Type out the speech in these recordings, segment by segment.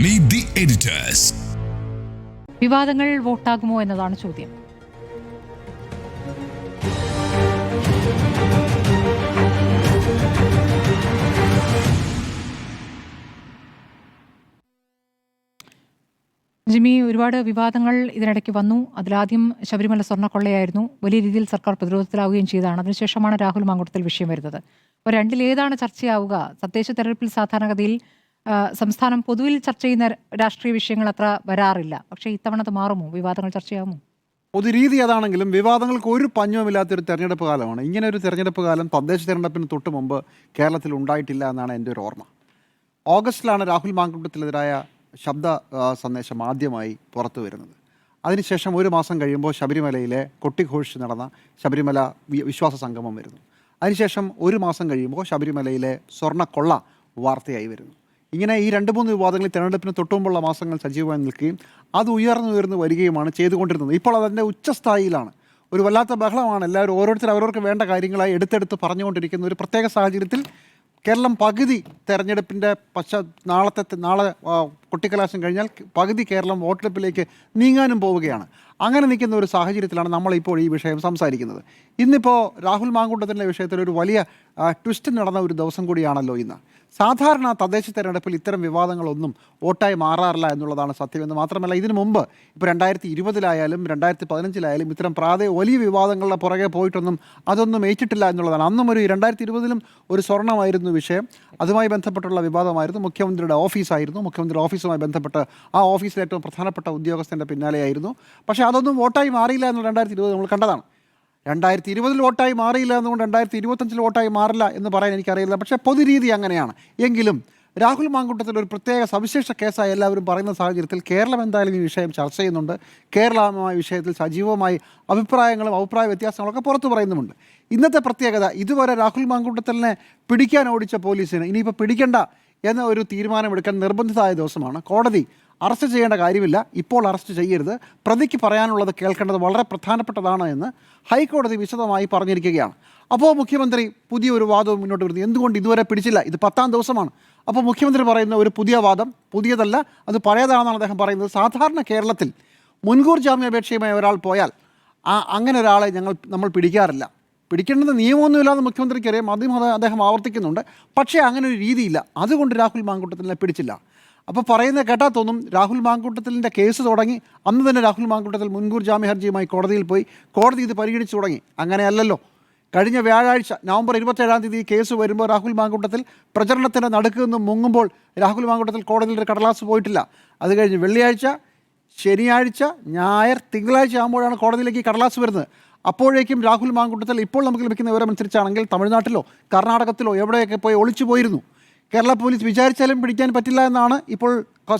Meet the editors. വിവാദങ്ങൾ വോട്ടാകുമോ എന്നതാണ് ചോദ്യം. ജിമ്മി, ഒരുപാട് വിവാദങ്ങൾ ഇതിനിടയ്ക്ക് വന്നു. അതിലാദ്യം ശബരിമല സ്വർണ്ണക്കൊള്ളയായിരുന്നു. വലിയ രീതിയിൽ സർക്കാർ പ്രതിരോധത്തിലാവുകയും ചെയ്തതാണ്. അതിനുശേഷമാണ് രാഹുൽ മാങ്കൂട്ടത്തിൽ വിഷയം വരുന്നത്. അപ്പോൾ രണ്ടിലേതാണ് ചർച്ചയാവുക? തദ്ദേശ തെരഞ്ഞെടുപ്പിൽ സാധാരണഗതിയിൽ സംസ്ഥാനം പൊതുവിൽ ചർച്ച ചെയ്യുന്ന രാഷ്ട്രീയ വിഷയങ്ങൾ അത്ര വരാറില്ല. പക്ഷേ ഇത്തവണ അത് മാറുമോ? വിവാദങ്ങൾ ചർച്ചയാവുമോ? പൊതുരീതി അതാണെങ്കിലും വിവാദങ്ങൾക്ക് ഒരു പഞ്ഞവുമില്ലാത്തൊരു തെരഞ്ഞെടുപ്പ് കാലമാണ്. ഇങ്ങനെ ഒരു തെരഞ്ഞെടുപ്പ് കാലം തദ്ദേശ തെരഞ്ഞെടുപ്പിന് തൊട്ട് മുമ്പ് കേരളത്തിൽ ഉണ്ടായിട്ടില്ല എന്നാണ് എൻ്റെ ഒരു ഓർമ്മ. ഓഗസ്റ്റിലാണ് രാഹുൽ മാങ്കൂട്ടത്തിനെതിരായ ശബ്ദ സന്ദേശം ആദ്യമായി പുറത്തു വരുന്നത്. അതിനുശേഷം ഒരു മാസം കഴിയുമ്പോൾ ശബരിമലയിലെ കൊട്ടിഘോഷിച്ച് നടന്ന ശബരിമല വിശ്വാസ സംഗമം വരുന്നു. അതിനുശേഷം ഒരു മാസം കഴിയുമ്പോൾ ശബരിമലയിലെ സ്വർണ്ണക്കൊള്ള വാർത്തയായി വരുന്നു. ഇങ്ങനെ ഈ 2-3 വിവാദങ്ങളിൽ തെരഞ്ഞെടുപ്പിന് തൊട്ടുമുമ്പുള്ള മാസങ്ങൾ സജീവമായി നിൽക്കുകയും അത് ഉയർന്നു വരികയുമാണ് ചെയ്തുകൊണ്ടിരുന്നത്. ഇപ്പോൾ അതിൻ്റെ ഉച്ചസ്ഥായിയിലാണ്. ഒരു വല്ലാത്ത ബഹളമാണ്. എല്ലാവരും ഓരോരുത്തർ അവരവർക്ക് വേണ്ട കാര്യങ്ങളായി എടുത്തെടുത്ത് പറഞ്ഞുകൊണ്ടിരിക്കുന്ന ഒരു പ്രത്യേക സാഹചര്യത്തിൽ കേരളം പകുതി തെരഞ്ഞെടുപ്പിൻ്റെ നാളെ കൊട്ടിക്കലാശം കഴിഞ്ഞാൽ പകുതി കേരളം വോട്ടെടുപ്പിലേക്ക് നീങ്ങാനും പോവുകയാണ്. അങ്ങനെ നിൽക്കുന്ന ഒരു സാഹചര്യത്തിലാണ് നമ്മളിപ്പോൾ ഈ വിഷയം സംസാരിക്കുന്നത്. ഇന്നിപ്പോൾ രാഹുൽ മാങ്കൂട്ടത്തിൻ്റെ വിഷയത്തിൽ ഒരു വലിയ ട്വിസ്റ്റ് നടന്ന ഒരു ദിവസം കൂടിയാണല്ലോ ഇന്ന്. സാധാരണ തദ്ദേശ തെരഞ്ഞെടുപ്പിൽ ഇത്തരം വിവാദങ്ങളൊന്നും വോട്ടായി മാറാറില്ല എന്നുള്ളതാണ് സത്യമെന്ന് മാത്രമല്ല, ഇതിനു മുമ്പ് ഇപ്പോൾ 2020-ലായാലും 2015-ലായാലും ഇത്തരം വലിയ വിവാദങ്ങളുടെ പുറകെ പോയിട്ടൊന്നും അതൊന്നും ഏറ്റിട്ടില്ല എന്നുള്ളതാണ്. അന്നും ഒരു 2020-ലും ഒരു സ്വർണ്ണമായിരുന്നു വിഷയം. അതുമായി ബന്ധപ്പെട്ടുള്ള വിവാദമായിരുന്നു. മുഖ്യമന്ത്രിയുടെ ഓഫീസായിരുന്നു. മുഖ്യമന്ത്രിയുടെ ഓഫീസുമായി ബന്ധപ്പെട്ട് ആ ഓഫീസിലെ ഏറ്റവും പ്രധാനപ്പെട്ട ഉദ്യോഗസ്ഥൻ്റെ പിന്നാലെയായിരുന്നു. പക്ഷേ അതൊന്നും വോട്ടായി മാറിയില്ല എന്നുള്ള 2020 നമ്മൾ കണ്ടതാണ്. 2020 വോട്ടായി മാറിയില്ല എന്നുകൊണ്ട് 2025 വോട്ടായി മാറില്ല എന്ന് പറയാൻ എനിക്കറിയില്ല. പക്ഷേ പൊതുരീതി അങ്ങനെയാണ്. എങ്കിലും രാഹുൽ മാങ്കൂട്ടത്തിൽ ഒരു പ്രത്യേക സവിശേഷ കേസായി എല്ലാവരും പറയുന്ന സാഹചര്യത്തിൽ കേരളം എന്തായാലും ഈ വിഷയം ചർച്ച ചെയ്യുന്നുണ്ട്. കേരളമായ വിഷയത്തിൽ സജീവമായി അഭിപ്രായ വ്യത്യാസങ്ങളൊക്കെ പുറത്തു പറയുന്നുമുണ്ട്. ഇന്നത്തെ പ്രത്യേകത, ഇതുവരെ രാഹുൽ മാങ്കൂട്ടത്തിനെ പിടിക്കാൻ ഓടിച്ച പോലീസിന് ഇനിയിപ്പോൾ പിടിക്കേണ്ട എന്ന ഒരു തീരുമാനമെടുക്കാൻ നിർബന്ധിതമായ ദിവസമാണ്. കോടതി അറസ്റ്റ് ചെയ്യേണ്ട കാര്യമില്ല, ഇപ്പോൾ അറസ്റ്റ് ചെയ്യരുത്, പ്രതിക്ക് പറയാനുള്ളത് കേൾക്കേണ്ടത് വളരെ പ്രധാനപ്പെട്ടതാണ് എന്ന് ഹൈക്കോടതി വിശദമായി പറഞ്ഞിരിക്കുകയാണ്. അപ്പോൾ മുഖ്യമന്ത്രി പുതിയൊരു വാദവും മുന്നോട്ട് വരുന്നു. എന്തുകൊണ്ട് ഇതുവരെ പിടിച്ചില്ല? ഇത് 10-ാം ദിവസമാണ്. അപ്പോൾ മുഖ്യമന്ത്രി പറയുന്ന ഒരു പുതിയ വാദം, പുതിയതല്ല, അത് പഴയതാണെന്നാണ് അദ്ദേഹം പറയുന്നത്. സാധാരണ കേരളത്തിൽ മുൻകൂർ ജാമ്യാപേക്ഷയുമായി ഒരാൾ പോയാൽ അങ്ങനെ ഒരാളെ നമ്മൾ പിടിക്കാറില്ല. പിടിക്കേണ്ടത് നിയമമൊന്നുമില്ലാതെ മുഖ്യമന്ത്രിക്ക് അറിയാം, അദ്ദേഹം ആവർത്തിക്കുന്നുണ്ട്. പക്ഷേ അങ്ങനെ ഒരു രീതിയില്ല. അതുകൊണ്ട് രാഹുൽ മാങ്കൂട്ടത്തിനെ പിടിച്ചില്ല. അപ്പോൾ പറയുന്നത് കേട്ടാൽ തോന്നും രാഹുൽ മാങ്കൂട്ടത്തിലിൻ്റെ കേസ് തുടങ്ങി അന്ന് തന്നെ രാഹുൽ മാങ്കൂട്ടത്തിൽ മുൻകൂർ ജാമ്യ ഹർജിയുമായി കോടതിയിൽ പോയി, കോടതി ഇത് പരിഗണിച്ചു തുടങ്ങി. അങ്ങനെയല്ലല്ലോ. കഴിഞ്ഞ വ്യാഴാഴ്ച നവംബർ 27-ാം തീയതി കേസ് വരുമ്പോൾ രാഹുൽ മാങ്കൂട്ടത്തിൽ പ്രചരണത്തിൻ്റെ നടുക്ക് നിന്ന് മുങ്ങുമ്പോൾ രാഹുൽ മാങ്കൂട്ടത്തിൽ കോടതിയിൽ ഒരു കടലാസ് പോയിട്ടില്ല. അത് കഴിഞ്ഞ് വെള്ളിയാഴ്ച, ശനിയാഴ്ച, ഞായർ, തിങ്കളാഴ്ച ആകുമ്പോഴാണ് കോടതിയിലേക്ക് ഈ കടലാസ് വരുന്നത്. അപ്പോഴേക്കും രാഹുൽ മാങ്കൂട്ടത്തിൽ ഇപ്പോൾ നമുക്ക് ലഭിക്കുന്ന വിവരമനുസരിച്ചാണെങ്കിൽ തമിഴ്നാട്ടിലോ കർണാടകത്തിലോ എവിടെയൊക്കെ പോയി ഒളിച്ചു പോയിരുന്നു. കേരള പോലീസ് വിചാരിച്ചാലും പിടിക്കാൻ പറ്റില്ല എന്നാണ് ഇപ്പോൾ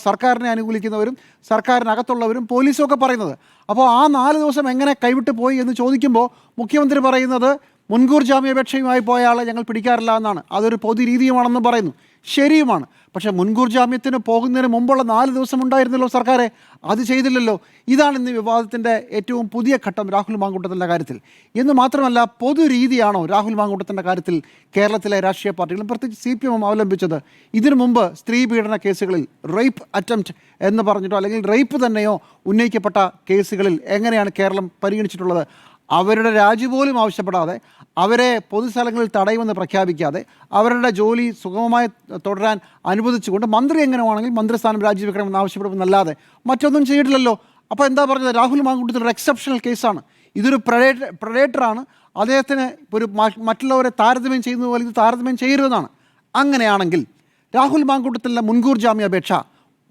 സർക്കാരിനെ അനുകൂലിക്കുന്നവരും സർക്കാരിനകത്തുള്ളവരും പോലീസും ഒക്കെ പറയുന്നത്. അപ്പോൾ ആ 4 ദിവസം എങ്ങനെ കൈവിട്ട് പോയി എന്ന് ചോദിക്കുമ്പോൾ മുഖ്യമന്ത്രി പറയുന്നത് മുൻകൂർ ജാമ്യാപേക്ഷയുമായി പോയ ആളെ ഞങ്ങൾ പിടിക്കാറില്ല എന്നാണ്. അതൊരു പൊതുരീതിയുമാണെന്ന് പറയുന്നു. ശരിയുമാണ്. പക്ഷേ മുൻകൂർ ജാമ്യത്തിന് പോകുന്നതിന് മുമ്പുള്ള 4 ദിവസം ഉണ്ടായിരുന്നല്ലോ സർക്കാരെ, അത് ചെയ്തില്ലല്ലോ. ഇതാണ് ഇന്ന് വിവാദത്തിൻ്റെ ഏറ്റവും പുതിയ ഘട്ടം രാഹുൽ മാങ്കൂട്ടത്തിൻ്റെ കാര്യത്തിൽ. എന്ന് മാത്രമല്ല, പൊതുരീതിയാണോ രാഹുൽ മാങ്കൂട്ടത്തിൻ്റെ കാര്യത്തിൽ കേരളത്തിലെ രാഷ്ട്രീയ പാർട്ടികളും പ്രത്യേകിച്ച് CPM അവലംബിച്ചത്? ഇതിനു മുമ്പ് സ്ത്രീ പീഡന കേസുകളിൽ റേപ്പ് അറ്റംപ്റ്റ് എന്ന് പറഞ്ഞിട്ടോ അല്ലെങ്കിൽ റേപ്പ് തന്നെയോ ഉന്നയിക്കപ്പെട്ട കേസുകളിൽ എങ്ങനെയാണ് കേരളം പരിഗണിച്ചിട്ടുള്ളത്? അവരുടെ രാജി പോലും ആവശ്യപ്പെടാതെ, അവരെ പൊതുസ്ഥലങ്ങളിൽ തടയുമെന്ന് പ്രഖ്യാപിക്കാതെ, അവരുടെ ജോലി സുഗമമായി തുടരാൻ അനുവദിച്ചുകൊണ്ട് മന്ത്രി എങ്ങനെ വേണമെങ്കിൽ മന്ത്രിസ്ഥാനം രാജിവെക്കണമെന്ന് ആവശ്യപ്പെടുമെന്നല്ലാതെ മറ്റൊന്നും ചെയ്തിട്ടില്ലല്ലോ. അപ്പോൾ എന്താ പറഞ്ഞത്? രാഹുൽ മാങ്കൂട്ടത്തിൽ ഒരു എക്സെപ്ഷണൽ കേസാണ്. ഇതൊരു പ്രഡേറ്ററാണ്. അദ്ദേഹത്തിന് ഒരു മറ്റുള്ളവരെ താരതമ്യം ചെയ്യുന്നത് പോലെ ഇത് താരതമ്യം ചെയ്യരുതെന്നാണ്. അങ്ങനെയാണെങ്കിൽ രാഹുൽ മാങ്കൂട്ടത്തിലെ മുൻകൂർ ജാമ്യാപേക്ഷ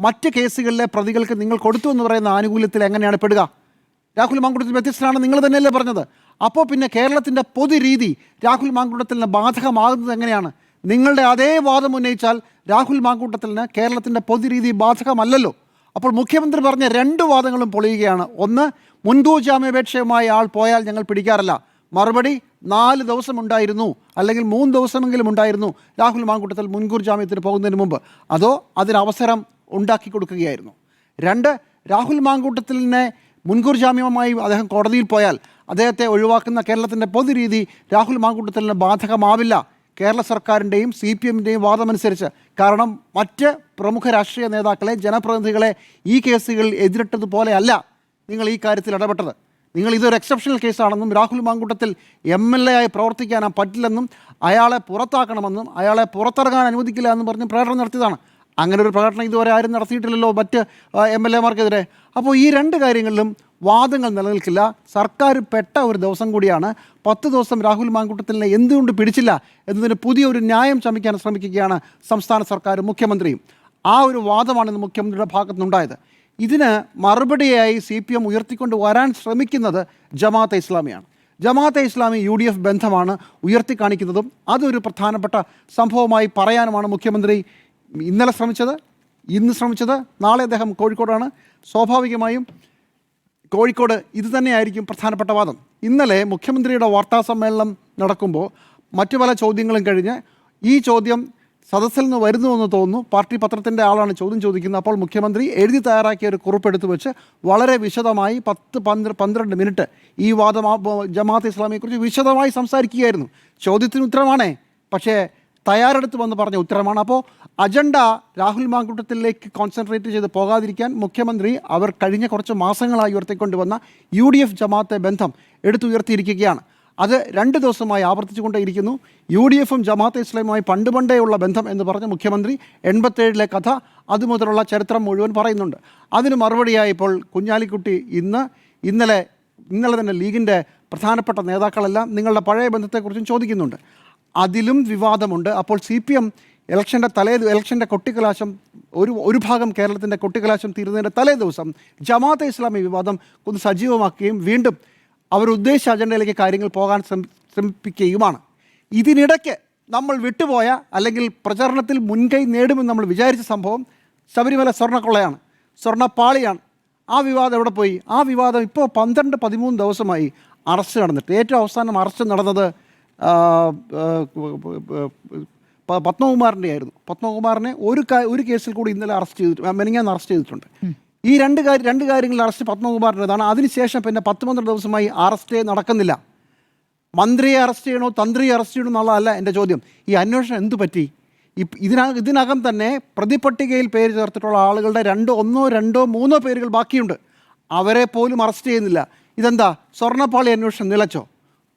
മറ്റ് കേസുകളിലെ പ്രതികൾക്ക് നിങ്ങൾ കൊടുത്തു എന്ന് പറയുന്ന ആനുകൂല്യത്തിൽ എങ്ങനെയാണ് പെടുക? രാഹുൽ മാങ്കൂട്ടത്തിൽ വ്യത്യസ്തനാണ് നിങ്ങൾ തന്നെയല്ലേ പറഞ്ഞത്. അപ്പോൾ പിന്നെ കേരളത്തിൻ്റെ പൊതുരീതി രാഹുൽ മാങ്കൂട്ടത്തിന് ബാധകമാകുന്നത് എങ്ങനെയാണ്? നിങ്ങളുടെ അതേ വാദം ഉന്നയിച്ചാൽ രാഹുൽ മാങ്കൂട്ടത്തിന് കേരളത്തിൻ്റെ പൊതുരീതി ബാധകമല്ലല്ലോ. അപ്പോൾ മുഖ്യമന്ത്രി പറഞ്ഞ 2 വാദങ്ങളും പൊളിയുകയാണ്. ഒന്ന്, മുൻകൂർ ജാമ്യാപേക്ഷയുമായി ആൾ പോയാൽ ഞങ്ങൾ പിടിക്കാറില്ല. മറുപടി, 4 ദിവസം ഉണ്ടായിരുന്നു, അല്ലെങ്കിൽ 3 ദിവസമെങ്കിലും ഉണ്ടായിരുന്നു രാഹുൽ മാങ്കൂട്ടത്തിൽ മുൻകൂർ ജാമ്യത്തിന് പോകുന്നതിന് മുമ്പ്. അതോ അതിനവസരം ഉണ്ടാക്കി കൊടുക്കുകയായിരുന്നു? 2, രാഹുൽ മാങ്കൂട്ടത്തിനെ മുൻകൂർ ജാമ്യവുമായി അദ്ദേഹം കോടതിയിൽ പോയാൽ അദ്ദേഹത്തെ ഒഴിവാക്കുന്ന കേരളത്തിൻ്റെ പൊതുരീതി രാഹുൽ മാങ്കൂട്ടത്തിന് ബാധകമാവില്ല. കേരള സർക്കാരിൻ്റെയും CPM-ൻ്റെയും വാദമനുസരിച്ച്. കാരണം മറ്റ് പ്രമുഖ രാഷ്ട്രീയ നേതാക്കളെ, ജനപ്രതിനിധികളെ ഈ കേസുകളിൽ എതിരിട്ടതുപോലെ അല്ല നിങ്ങൾ ഈ കാര്യത്തിൽ ഇടപെട്ടത്. നിങ്ങൾ ഇതൊരു എക്സെപ്ഷണൽ കേസാണെന്നും രാഹുൽ മാങ്കൂട്ടത്തിൽ MLA ആയി പ്രവർത്തിക്കാൻ പറ്റില്ലെന്നും അയാളെ പുറത്താക്കണമെന്നും അയാളെ പുറത്തിറങ്ങാൻ അനുവദിക്കില്ല എന്നും പറഞ്ഞ് പ്രകടനം നടത്തിയതാണ്. അങ്ങനെ ഒരു പ്രകടനം ഇതുവരെ ആരും നടത്തിയിട്ടില്ലല്ലോ മറ്റ് MLA-മാർക്കെതിരെ. അപ്പോൾ ഈ രണ്ട് കാര്യങ്ങളിലും വാദങ്ങൾ നിലനിൽക്കില്ല. സർക്കാർ പെട്ട ഒരു ദിവസം കൂടിയാണ്. 10 ദിവസം രാഹുൽ മാങ്കൂട്ടത്തിലിനെ എന്തുകൊണ്ട് പിടിച്ചില്ല എന്നതിന് പുതിയൊരു ന്യായം ചമയ്ക്കാൻ ശ്രമിക്കുകയാണ് സംസ്ഥാന സർക്കാരും മുഖ്യമന്ത്രിയും. ആ ഒരു വാദമാണ് ഇന്ന് മുഖ്യമന്ത്രിയുടെ ഭാഗത്തുനിന്നുണ്ടായത്. ഇതിന് മറുപടിയായി CPM ഉയർത്തിക്കൊണ്ട് വരാൻ ശ്രമിക്കുന്നത് ജമാഅത്തെ ഇസ്ലാമിയാണ്. ജമാഅത്തെ ഇസ്ലാമി UDF ബന്ധമാണ് ഉയർത്തി കാണിക്കുന്നതും അതൊരു പ്രധാനപ്പെട്ട സംഭവമായി പറയാനുമാണ് മുഖ്യമന്ത്രി ഇന്നലെ ശ്രമിച്ചത്, ഇന്ന് ശ്രമിച്ചത്. നാളെ അദ്ദേഹം കോഴിക്കോടാണ്. സ്വാഭാവികമായും കോഴിക്കോട് ഇത് തന്നെയായിരിക്കും പ്രധാനപ്പെട്ട വാദം. ഇന്നലെ മുഖ്യമന്ത്രിയുടെ വാർത്താ സമ്മേളനം നടക്കുമ്പോൾ മറ്റു പല ചോദ്യങ്ങളും കഴിഞ്ഞ് ഈ ചോദ്യം സദസ്സിൽ നിന്ന് വരുന്നുവെന്ന് തോന്നുന്നു. പാർട്ടി പത്രത്തിൻ്റെ ആളാണ് ചോദ്യം ചോദിക്കുന്നത്. അപ്പോൾ മുഖ്യമന്ത്രി എഴുതി തയ്യാറാക്കിയ ഒരു കുറിപ്പെടുത്ത് വെച്ച് വളരെ വിശദമായി 10-12 മിനിറ്റ് ഈ വാദം ജമാഅത്തെ ഇസ്ലാമിയെക്കുറിച്ച് വിശദമായി സംസാരിക്കുകയായിരുന്നു. ചോദ്യത്തിന് ഉത്തരമാണേ, പക്ഷേ തയ്യാറെടുത്ത് വന്ന് പറഞ്ഞ ഉത്തരമാണ്. അപ്പോൾ അജണ്ട രാഹുൽ മാങ്കൂട്ടത്തിലേക്ക് കോൺസെൻട്രേറ്റ് ചെയ്ത് പോകാതിരിക്കാൻ മുഖ്യമന്ത്രി അവർ കഴിഞ്ഞ കുറച്ച് മാസങ്ങളായി ഉയർത്തിക്കൊണ്ടുവന്ന UDF ജമാഅത്തെ ബന്ധം എടുത്തുയർത്തിയിരിക്കുകയാണ്. അത് 2 ദിവസമായി ആവർത്തിച്ചുകൊണ്ടേയിരിക്കുന്നു. UDF-ഉം ജമാഅത്തെ ഇസ്ലാമുമായി പണ്ടുപണ്ടേയുള്ള ബന്ധം എന്ന് പറഞ്ഞ മുഖ്യമന്ത്രി 87-ലെ കഥ അതുമുതലുള്ള ചരിത്രം മുഴുവൻ പറയുന്നുണ്ട്. അതിന് മറുപടിയായി ഇപ്പോൾ കുഞ്ഞാലിക്കുട്ടി ഇന്നലെ തന്നെ ലീഗിൻ്റെ പ്രധാനപ്പെട്ട നേതാക്കളെല്ലാം നിങ്ങളുടെ പഴയ ബന്ധത്തെക്കുറിച്ചും ചോദിക്കുന്നുണ്ട്. അതിലും വിവാദമുണ്ട്. അപ്പോൾ CPM ഇലക്ഷൻ്റെ കൊട്ടിക്കലാശം ഒരു ഭാഗം കേരളത്തിൻ്റെ കൊട്ടിക്കലാശം തീരുന്നതിൻ്റെ തലേ ദിവസം ജമാഅത്തെ ഇസ്ലാമി വിവാദം ഒന്ന് സജീവമാക്കുകയും വീണ്ടും അവരുദ്ദേശിച്ച അജണ്ടയിലേക്ക് കാര്യങ്ങൾ പോകാൻ ശ്രമിപ്പിക്കുകയുമാണ്. ഇതിനിടയ്ക്ക് നമ്മൾ വിട്ടുപോയ അല്ലെങ്കിൽ പ്രചരണത്തിൽ മുൻകൈ നേടുമെന്ന് നമ്മൾ വിചാരിച്ച സംഭവം ശബരിമല സ്വർണ്ണക്കൊള്ളയാണ്, സ്വർണ്ണപ്പാളിയാണ്. ആ വിവാദം എവിടെ പോയി? ആ വിവാദം ഇപ്പോൾ 12-13 ദിവസമായി അറസ്റ്റ് നടന്നിട്ട്. ഏറ്റവും അവസാനം അറസ്റ്റ് നടന്നത് പത്മകുമാറിൻ്റെ ആയിരുന്നു. പത്മകുമാറിനെ ഒരു കേസിൽ കൂടി ഇന്നലെ മെനിങ്ങാന്ന് അറസ്റ്റ് ചെയ്തിട്ടുണ്ട്. ഈ രണ്ട് കാര്യങ്ങളിൽ അറസ്റ്റ് പത്മകുമാറിൻ്റെതാണ്. അതിനുശേഷം പിന്നെ 10-12 ദിവസമായി അറസ്റ്റ് നടക്കുന്നില്ല. മന്ത്രിയെ അറസ്റ്റ് ചെയ്യണോ തന്ത്രിയെ അറസ്റ്റ് ചെയ്യണോ എന്നുള്ളതല്ല എൻ്റെ ചോദ്യം. ഈ അന്വേഷണം എന്തു പറ്റി? ഇതിനകം തന്നെ പ്രതിപട്ടികയിൽ പേര് ചേർത്തിട്ടുള്ള ആളുകളുടെ 1-2-3 പേരുകൾ ബാക്കിയുണ്ട്. അവരെ പോലും അറസ്റ്റ് ചെയ്യുന്നില്ല. ഇതെന്താ, സ്വർണ്ണപ്പാളി അന്വേഷണം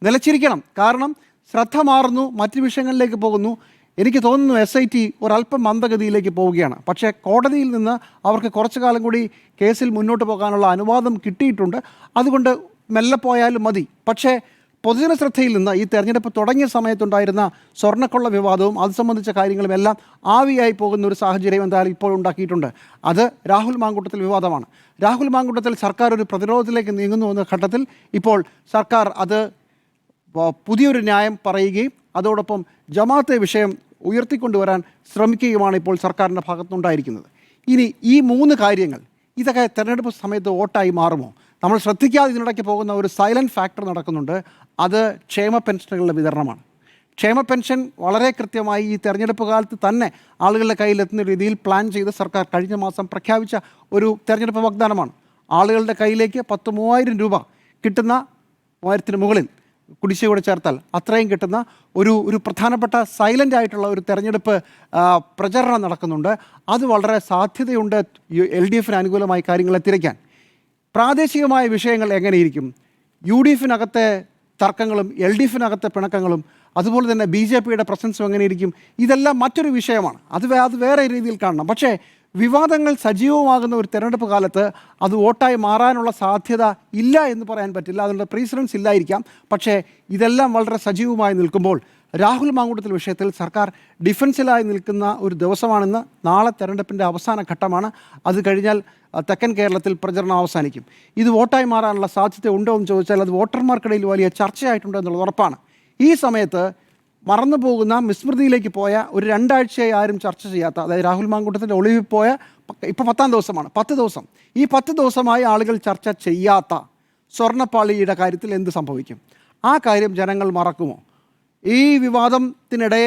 നിലച്ചിരിക്കണം. കാരണം ശ്രദ്ധ മാറുന്നു, മറ്റ് വിഷയങ്ങളിലേക്ക് പോകുന്നു. എനിക്ക് തോന്നുന്നു SIT ഒരല്പം മന്ദഗതിയിലേക്ക് പോവുകയാണ്. പക്ഷേ കോടതിയിൽ നിന്ന് അവർക്ക് കുറച്ചു കാലം കൂടി കേസിൽ മുന്നോട്ട് പോകാനുള്ള അനുവാദം കിട്ടിയിട്ടുണ്ട്. അതുകൊണ്ട് മെല്ലെ പോയാലും മതി. പക്ഷേ പൊതുജന ശ്രദ്ധയിൽ നിന്ന് ഈ തെരഞ്ഞെടുപ്പ് തുടങ്ങിയ സമയത്തുണ്ടായിരുന്ന സ്വർണ്ണക്കൊള്ള വിവാദവും അത് സംബന്ധിച്ച കാര്യങ്ങളും എല്ലാം ആവിയായി പോകുന്ന ഒരു സാഹചര്യം എന്തായാലും ഇപ്പോൾ ഉണ്ടാക്കിയിട്ടുണ്ട്. അത് രാഹുൽ മാങ്കൂട്ടത്തിൽ വിവാദമാണ്. രാഹുൽ മാങ്കൂട്ടത്തിൽ സർക്കാർ ഒരു പ്രതിരോധത്തിലേക്ക് നീങ്ങുന്നു എന്ന ഘട്ടത്തിൽ ഇപ്പോൾ സർക്കാർ അത് പുതിയൊരു ന്യായം പറയുകയും അതോടൊപ്പം ജമാഅത്തെ വിഷയം ഉയർത്തിക്കൊണ്ടുവരാൻ ശ്രമിക്കുകയുമാണ് ഇപ്പോൾ സർക്കാരിൻ്റെ ഭാഗത്തുനിന്നുണ്ടായിരിക്കുന്നത്. ഇനി ഈ 3 കാര്യങ്ങൾ ഇതൊക്കെ തെരഞ്ഞെടുപ്പ് സമയത്ത് വോട്ടായി മാറുമോ? നമ്മൾ ശ്രദ്ധിക്കാതെ ഇതിനിടയ്ക്ക് പോകുന്ന ഒരു സൈലൻറ്റ് ഫാക്ടർ നടക്കുന്നുണ്ട്. അത് ക്ഷേമ പെൻഷനുകളുടെ വിതരണമാണ്. ക്ഷേമ പെൻഷൻ വളരെ കൃത്യമായി ഈ തെരഞ്ഞെടുപ്പ് കാലത്ത് തന്നെ ആളുകളുടെ കയ്യിലെത്തുന്ന രീതിയിൽ പ്ലാൻ ചെയ്ത് സർക്കാർ കഴിഞ്ഞ മാസം പ്രഖ്യാപിച്ച ഒരു തെരഞ്ഞെടുപ്പ് വാഗ്ദാനമാണ്. ആളുകളുടെ കയ്യിലേക്ക് 10,000-3000 രൂപ കിട്ടുന്ന 3000-ന് മുകളിൽ കുടിശ്ശികയോടെ ചേർത്താൽ അത്രയും കിട്ടുന്ന ഒരു പ്രധാനപ്പെട്ട സൈലൻ്റ് ആയിട്ടുള്ള ഒരു തെരഞ്ഞെടുപ്പ് പ്രചരണം നടക്കുന്നുണ്ട്. അത് വളരെ സാധ്യതയുണ്ട് LDF-ന് അനുകൂലമായി കാര്യങ്ങളെ തിരക്കാൻ. പ്രാദേശികമായ വിഷയങ്ങൾ എങ്ങനെയിരിക്കും? UDF-നകത്തെ തർക്കങ്ങളും LDF-നകത്തെ പിണക്കങ്ങളും അതുപോലെ തന്നെ BJP-യുടെ പ്രസൻസും എങ്ങനെയിരിക്കും? ഇതെല്ലാം മറ്റൊരു വിഷയമാണ്. അത് വേറെ രീതിയിൽ കാണണം. പക്ഷേ വിവാദങ്ങൾ സജീവമാകുന്ന ഒരു തെരഞ്ഞെടുപ്പ് കാലത്ത് അത് വോട്ടായി മാറാനുള്ള സാധ്യത ഇല്ല എന്ന് പറയാൻ പറ്റില്ല. അതിനുള്ള പ്രീസിഡൻസ് ഇല്ലായിരിക്കാം. പക്ഷേ ഇതെല്ലാം വളരെ സജീവമായി നിൽക്കുമ്പോൾ രാഹുൽ മാങ്കൂട്ടത്തിൽ വിഷയത്തിൽ സർക്കാർ ഡിഫൻസിലായി നിൽക്കുന്ന ഒരു ദിവസമാണെന്ന്. നാളെ തെരഞ്ഞെടുപ്പിൻ്റെ അവസാന ഘട്ടമാണ്. അത് കഴിഞ്ഞാൽ തെക്കൻ കേരളത്തിൽ പ്രചരണം അവസാനിക്കും. ഇത് വോട്ടായി മാറാനുള്ള സാധ്യത ഉണ്ടോ എന്ന് ചോദിച്ചാൽ അത് വോട്ടർമാർക്കിടയിൽ വലിയ ചർച്ചയായിട്ടുണ്ട് എന്നുള്ളത് ഉറപ്പാണ്. ഈ സമയത്ത് മറന്നു പോകുന്ന വിസ്മൃതിയിലേക്ക് പോയ ഒരു 2 ആഴ്ചയായി ആരും ചർച്ച ചെയ്യാത്ത, അതായത് രാഹുൽ മാങ്കൂട്ടത്തിൻ്റെ ഒളിവിൽ പോയ ഇപ്പോൾ 10-ാം ദിവസമാണ്, 10 ദിവസം. ഈ 10 ദിവസമായി ആളുകൾ ചർച്ച ചെയ്യാത്ത സ്വർണ്ണപ്പാളിയുടെ കാര്യത്തിൽ എന്ത് സംഭവിക്കും? ആ കാര്യം ജനങ്ങൾ മറക്കുമോ? ഈ വിവാദത്തിനിടെ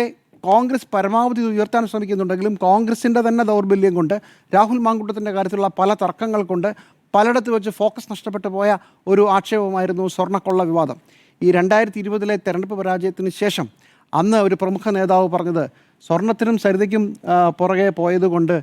കോൺഗ്രസ് പരമാവധി ഉയർത്താൻ ശ്രമിക്കുന്നുണ്ടെങ്കിലും കോൺഗ്രസിൻ്റെ തന്നെ ദൗർബല്യം കൊണ്ട് രാഹുൽ മാങ്കൂട്ടത്തിൻ്റെ കാര്യത്തിലുള്ള പല തർക്കങ്ങൾ കൊണ്ട് പലയിടത്ത് വെച്ച് ഫോക്കസ് നഷ്ടപ്പെട്ടു പോയ ഒരു ആക്ഷേപമായിരുന്നു സ്വർണ്ണക്കൊള്ള വിവാദം. ഈ 2020-ലെ തെരഞ്ഞെടുപ്പ് പരാജയത്തിന് ശേഷം അന്ന് ഒരു പ്രമുഖ നേതാവ് പറഞ്ഞത് സ്വർണത്തിനും സരിതയ്ക്കും പുറകെ പോയതുകൊണ്ട്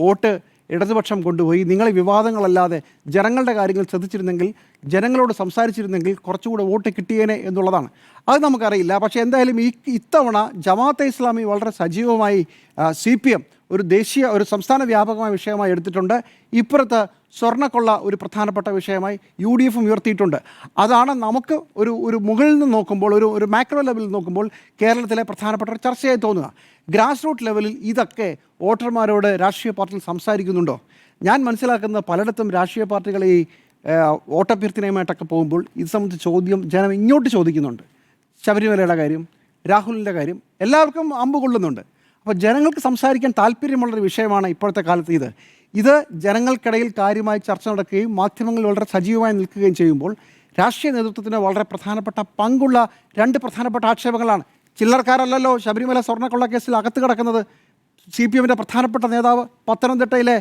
വോട്ട് ഇടതുപക്ഷം കൊണ്ടുപോയി. നിങ്ങൾ വിവാദങ്ങളല്ലാതെ ജനങ്ങളുടെ കാര്യങ്ങൾ ശ്രദ്ധിച്ചിരുന്നെങ്കിൽ, ജനങ്ങളോട് സംസാരിച്ചിരുന്നെങ്കിൽ കുറച്ചുകൂടെ വോട്ട് കിട്ടിയേനെ എന്നുള്ളതാണ്. അത് നമുക്കറിയില്ല. പക്ഷേ എന്തായാലും ഇത്തവണ ജമാഅത്തെ ഇസ്ലാമി വളരെ സജീവമായി CPM ഒരു സംസ്ഥാന വ്യാപകമായ വിഷയമായി എടുത്തിട്ടുണ്ട്. ഇപ്പുറത്ത് സ്വർണ്ണക്കൊള്ള ഒരു പ്രധാനപ്പെട്ട വിഷയമായി UDF ഉയർത്തിയിട്ടുണ്ട്. അതാണ് നമുക്ക് ഒരു മുകളിൽ നിന്ന് നോക്കുമ്പോൾ, ഒരു മാക്രോ ലെവലിൽ നോക്കുമ്പോൾ കേരളത്തിലെ പ്രധാനപ്പെട്ട ഒരു ചർച്ചയായി തോന്നുക. ഗ്രാസ് റൂട്ട് ലെവലിൽ ഇതൊക്കെ വോട്ടർമാരോട് രാഷ്ട്രീയ പാർട്ടികൾ സംസാരിക്കുന്നുണ്ടോ? ഞാൻ മനസ്സിലാക്കുന്ന പലയിടത്തും രാഷ്ട്രീയ പാർട്ടികൾ ഈ വോട്ടഭ്യർത്ഥനയുമായിട്ടൊക്കെ പോകുമ്പോൾ ഇത് സംബന്ധിച്ച് ചോദ്യം ജനം ഇങ്ങോട്ട് ചോദിക്കുന്നുണ്ട്. ശബരിമലയുടെ കാര്യം, രാഹുലിൻ്റെ കാര്യം, എല്ലാവർക്കും അമ്പ് കൊള്ളുന്നുണ്ട്. അപ്പോൾ ജനങ്ങൾക്ക് സംസാരിക്കാൻ താല്പര്യമുള്ളൊരു വിഷയമാണ് ഇപ്പോഴത്തെ കാലത്ത് ഇത് ജനങ്ങൾക്കിടയിൽ കാര്യമായി ചർച്ച നടക്കുകയും മാധ്യമങ്ങളിൽ വളരെ സജീവമായി നിൽക്കുകയും ചെയ്യുമ്പോൾ രാഷ്ട്രീയ നേതൃത്വത്തിന് വളരെ പ്രധാനപ്പെട്ട പങ്കുള്ള രണ്ട് പ്രധാനപ്പെട്ട ആക്ഷേപങ്ങളാണ്. ചില്ലറക്കാരല്ലല്ലോ ശബരിമല സ്വർണ്ണക്കൊള്ള കേസിൽ അകത്ത് കിടക്കുന്നത്. CPMൻ്റെ പ്രധാനപ്പെട്ട നേതാവ്, പത്തനംതിട്ടയിലെ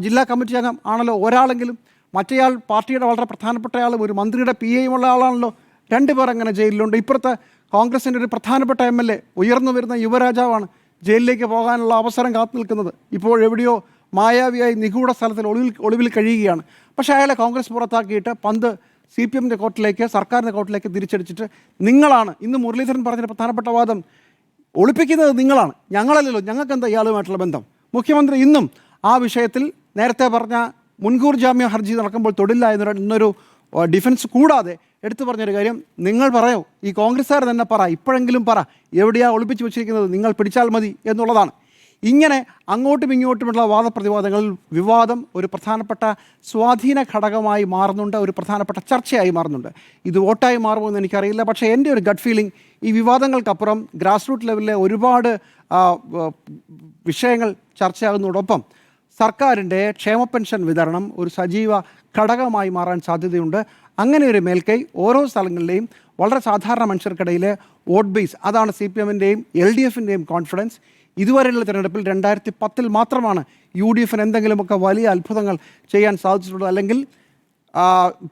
ജില്ലാ കമ്മിറ്റി അംഗം ആണല്ലോ ഒരാളെങ്കിലും. മറ്റേയാൾ പാർട്ടിയുടെ വളരെ പ്രധാനപ്പെട്ട ആളും ഒരു മന്ത്രിയുടെ PA ഉള്ള ആളാണല്ലോ. 2 പേർ അങ്ങനെ ജയിലിലുണ്ട്. ഇപ്പുറത്ത് കോൺഗ്രസിൻ്റെ ഒരു പ്രധാനപ്പെട്ട MLA, ഉയർന്നു വരുന്ന യുവരാജാവാണ്, ജയിലിലേക്ക് പോകാനുള്ള അവസരം കാത്തു നിൽക്കുന്നത്. ഇപ്പോഴെവിടെയോ മായാവിയായി നിഗൂഢ സ്ഥലത്തിൽ ഒളിവിൽ കഴിയുകയാണ്. പക്ഷേ അയാളെ കോൺഗ്രസ് പുറത്താക്കിയിട്ട് പന്ത് CPMൻ്റെ കോർട്ടിലേക്ക്, സർക്കാരിൻ്റെ കോർട്ടിലേക്ക് തിരിച്ചടിച്ചിട്ട് നിങ്ങളാണ്, ഇന്ന് മുരളീധരൻ പറഞ്ഞൊരു പ്രധാനപ്പെട്ട വാദം, ഒളിപ്പിക്കുന്നത് നിങ്ങളാണ്, ഞങ്ങളല്ലല്ലോ, ഞങ്ങൾക്ക് എന്താ ഇയാളുമായിട്ടുള്ള ബന്ധം. മുഖ്യമന്ത്രി ഇന്നും ആ വിഷയത്തിൽ നേരത്തെ പറഞ്ഞ മുൻകൂർ ജാമ്യ ഹർജി നടക്കുമ്പോൾ തൊടില്ല എന്നൊരു ഡിഫൻസ് കൂടാതെ എടുത്തു പറഞ്ഞൊരു കാര്യം, നിങ്ങൾ പറയോ, ഈ കോൺഗ്രസ്സുകാർ തന്നെ പറ, ഇപ്പോഴെങ്കിലും പറ, എവിടെയാണ് ഒളിപ്പിച്ച് വെച്ചിരിക്കുന്നത്, നിങ്ങൾ പിടിച്ചാൽ മതി എന്നുള്ളതാണ്. ഇങ്ങനെ അങ്ങോട്ടും ഇങ്ങോട്ടുമുള്ള വാദപ്രതിവാദങ്ങളിൽ വിവാദം ഒരു പ്രധാനപ്പെട്ട സ്വാധീന ഘടകമായി മാറുന്നുണ്ട്, ഒരു പ്രധാനപ്പെട്ട ചർച്ചയായി മാറുന്നുണ്ട്. ഇത് വോട്ടായി മാറുമെന്ന് എനിക്കറിയില്ല. പക്ഷേ എൻ്റെ ഒരു ഗട്ട് ഫീലിംഗ്, ഈ വിവാദങ്ങൾക്കപ്പുറം ഗ്രാസ് റൂട്ട് ലെവലിലെ ഒരുപാട് വിഷയങ്ങൾ ചർച്ചയാകുന്നതോടൊപ്പം സർക്കാരിൻ്റെ ക്ഷേമ പെൻഷൻ വിതരണം ഒരു സജീവ ഘടകമായി മാറാൻ സാധ്യതയുണ്ട്. അങ്ങനെ ഒരു മേൽക്കൈ ഓരോ സ്ഥലങ്ങളിലെയും വളരെ സാധാരണ മനുഷ്യർക്കിടയിലെ വോട്ട് ബേസ്, അതാണ് CPMൻ്റെയും LDFൻ്റെയും കോൺഫിഡൻസ്. ഇതുവരെയുള്ള തിരഞ്ഞെടുപ്പിൽ 2010 മാത്രമാണ് UDFന് എന്തെങ്കിലുമൊക്കെ വലിയ അത്ഭുതങ്ങൾ ചെയ്യാൻ സാധിച്ചിട്ടുള്ളത്. അല്ലെങ്കിൽ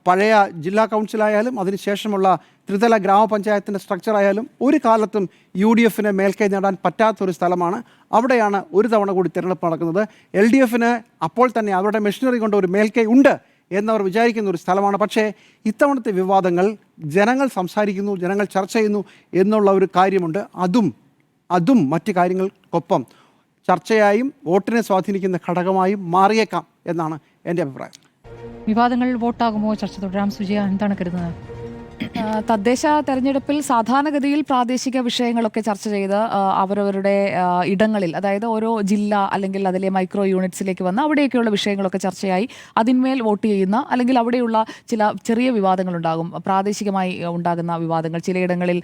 പഴയ ജില്ലാ കൗൺസിലായാലും അതിനുശേഷമുള്ള ത്രിതല ഗ്രാമപഞ്ചായത്തിൻ്റെ സ്ട്രക്ചറായാലും ഒരു കാലത്തും UDFന് മേൽക്കൈ നേടാൻ പറ്റാത്തൊരു സ്ഥലമാണ്. അവിടെയാണ് ഒരു തവണ കൂടി തിരഞ്ഞെടുപ്പ് നടക്കുന്നത്. LDFന് അപ്പോൾ തന്നെ അവരുടെ മെഷീനറി കൊണ്ട് ഒരു മേൽക്കൈ ഉണ്ട് എന്നവർ വിചാരിക്കുന്ന ഒരു സ്ഥലമാണ്. പക്ഷേ ഇത്തവണത്തെ വിവാദങ്ങൾ ജനങ്ങൾ സംസാരിക്കുന്നു, ജനങ്ങൾ ചർച്ച ചെയ്യുന്നു എന്നുള്ള ഒരു കാര്യമുണ്ട്. അതും മറ്റ് കാര്യങ്ങൾക്കൊപ്പം ചർച്ചയായും വോട്ടിനെ സ്വാധീനിക്കുന്ന ഘടകമായും മാറിയേക്കാം എന്നാണ് എൻ്റെ അഭിപ്രായം. വിവാദങ്ങൾ വോട്ടാകുമോ? ചർച്ച തുടരാം. സുജയ, എന്താണ് കരുതുന്നത്? തദ്ദേശ തെരഞ്ഞെടുപ്പിൽ സാധാരണഗതിയിൽ പ്രാദേശിക വിഷയങ്ങളൊക്കെ ചർച്ച ചെയ്ത് അവരവരുടെ ഇടങ്ങളിൽ, അതായത് ഓരോ ജില്ല അല്ലെങ്കിൽ അതിലെ മൈക്രോ യൂണിറ്റ്സിലേക്ക് വന്ന് അവിടെയൊക്കെയുള്ള വിഷയങ്ങളൊക്കെ ചർച്ചയായി അതിന്മേൽ വോട്ട് ചെയ്യുന്ന, അല്ലെങ്കിൽ അവിടെയുള്ള ചില ചെറിയ വിവാദങ്ങളുണ്ടാകും, പ്രാദേശികമായി ഉണ്ടാകുന്ന വിവാദങ്ങൾ. ചിലയിടങ്ങളിൽ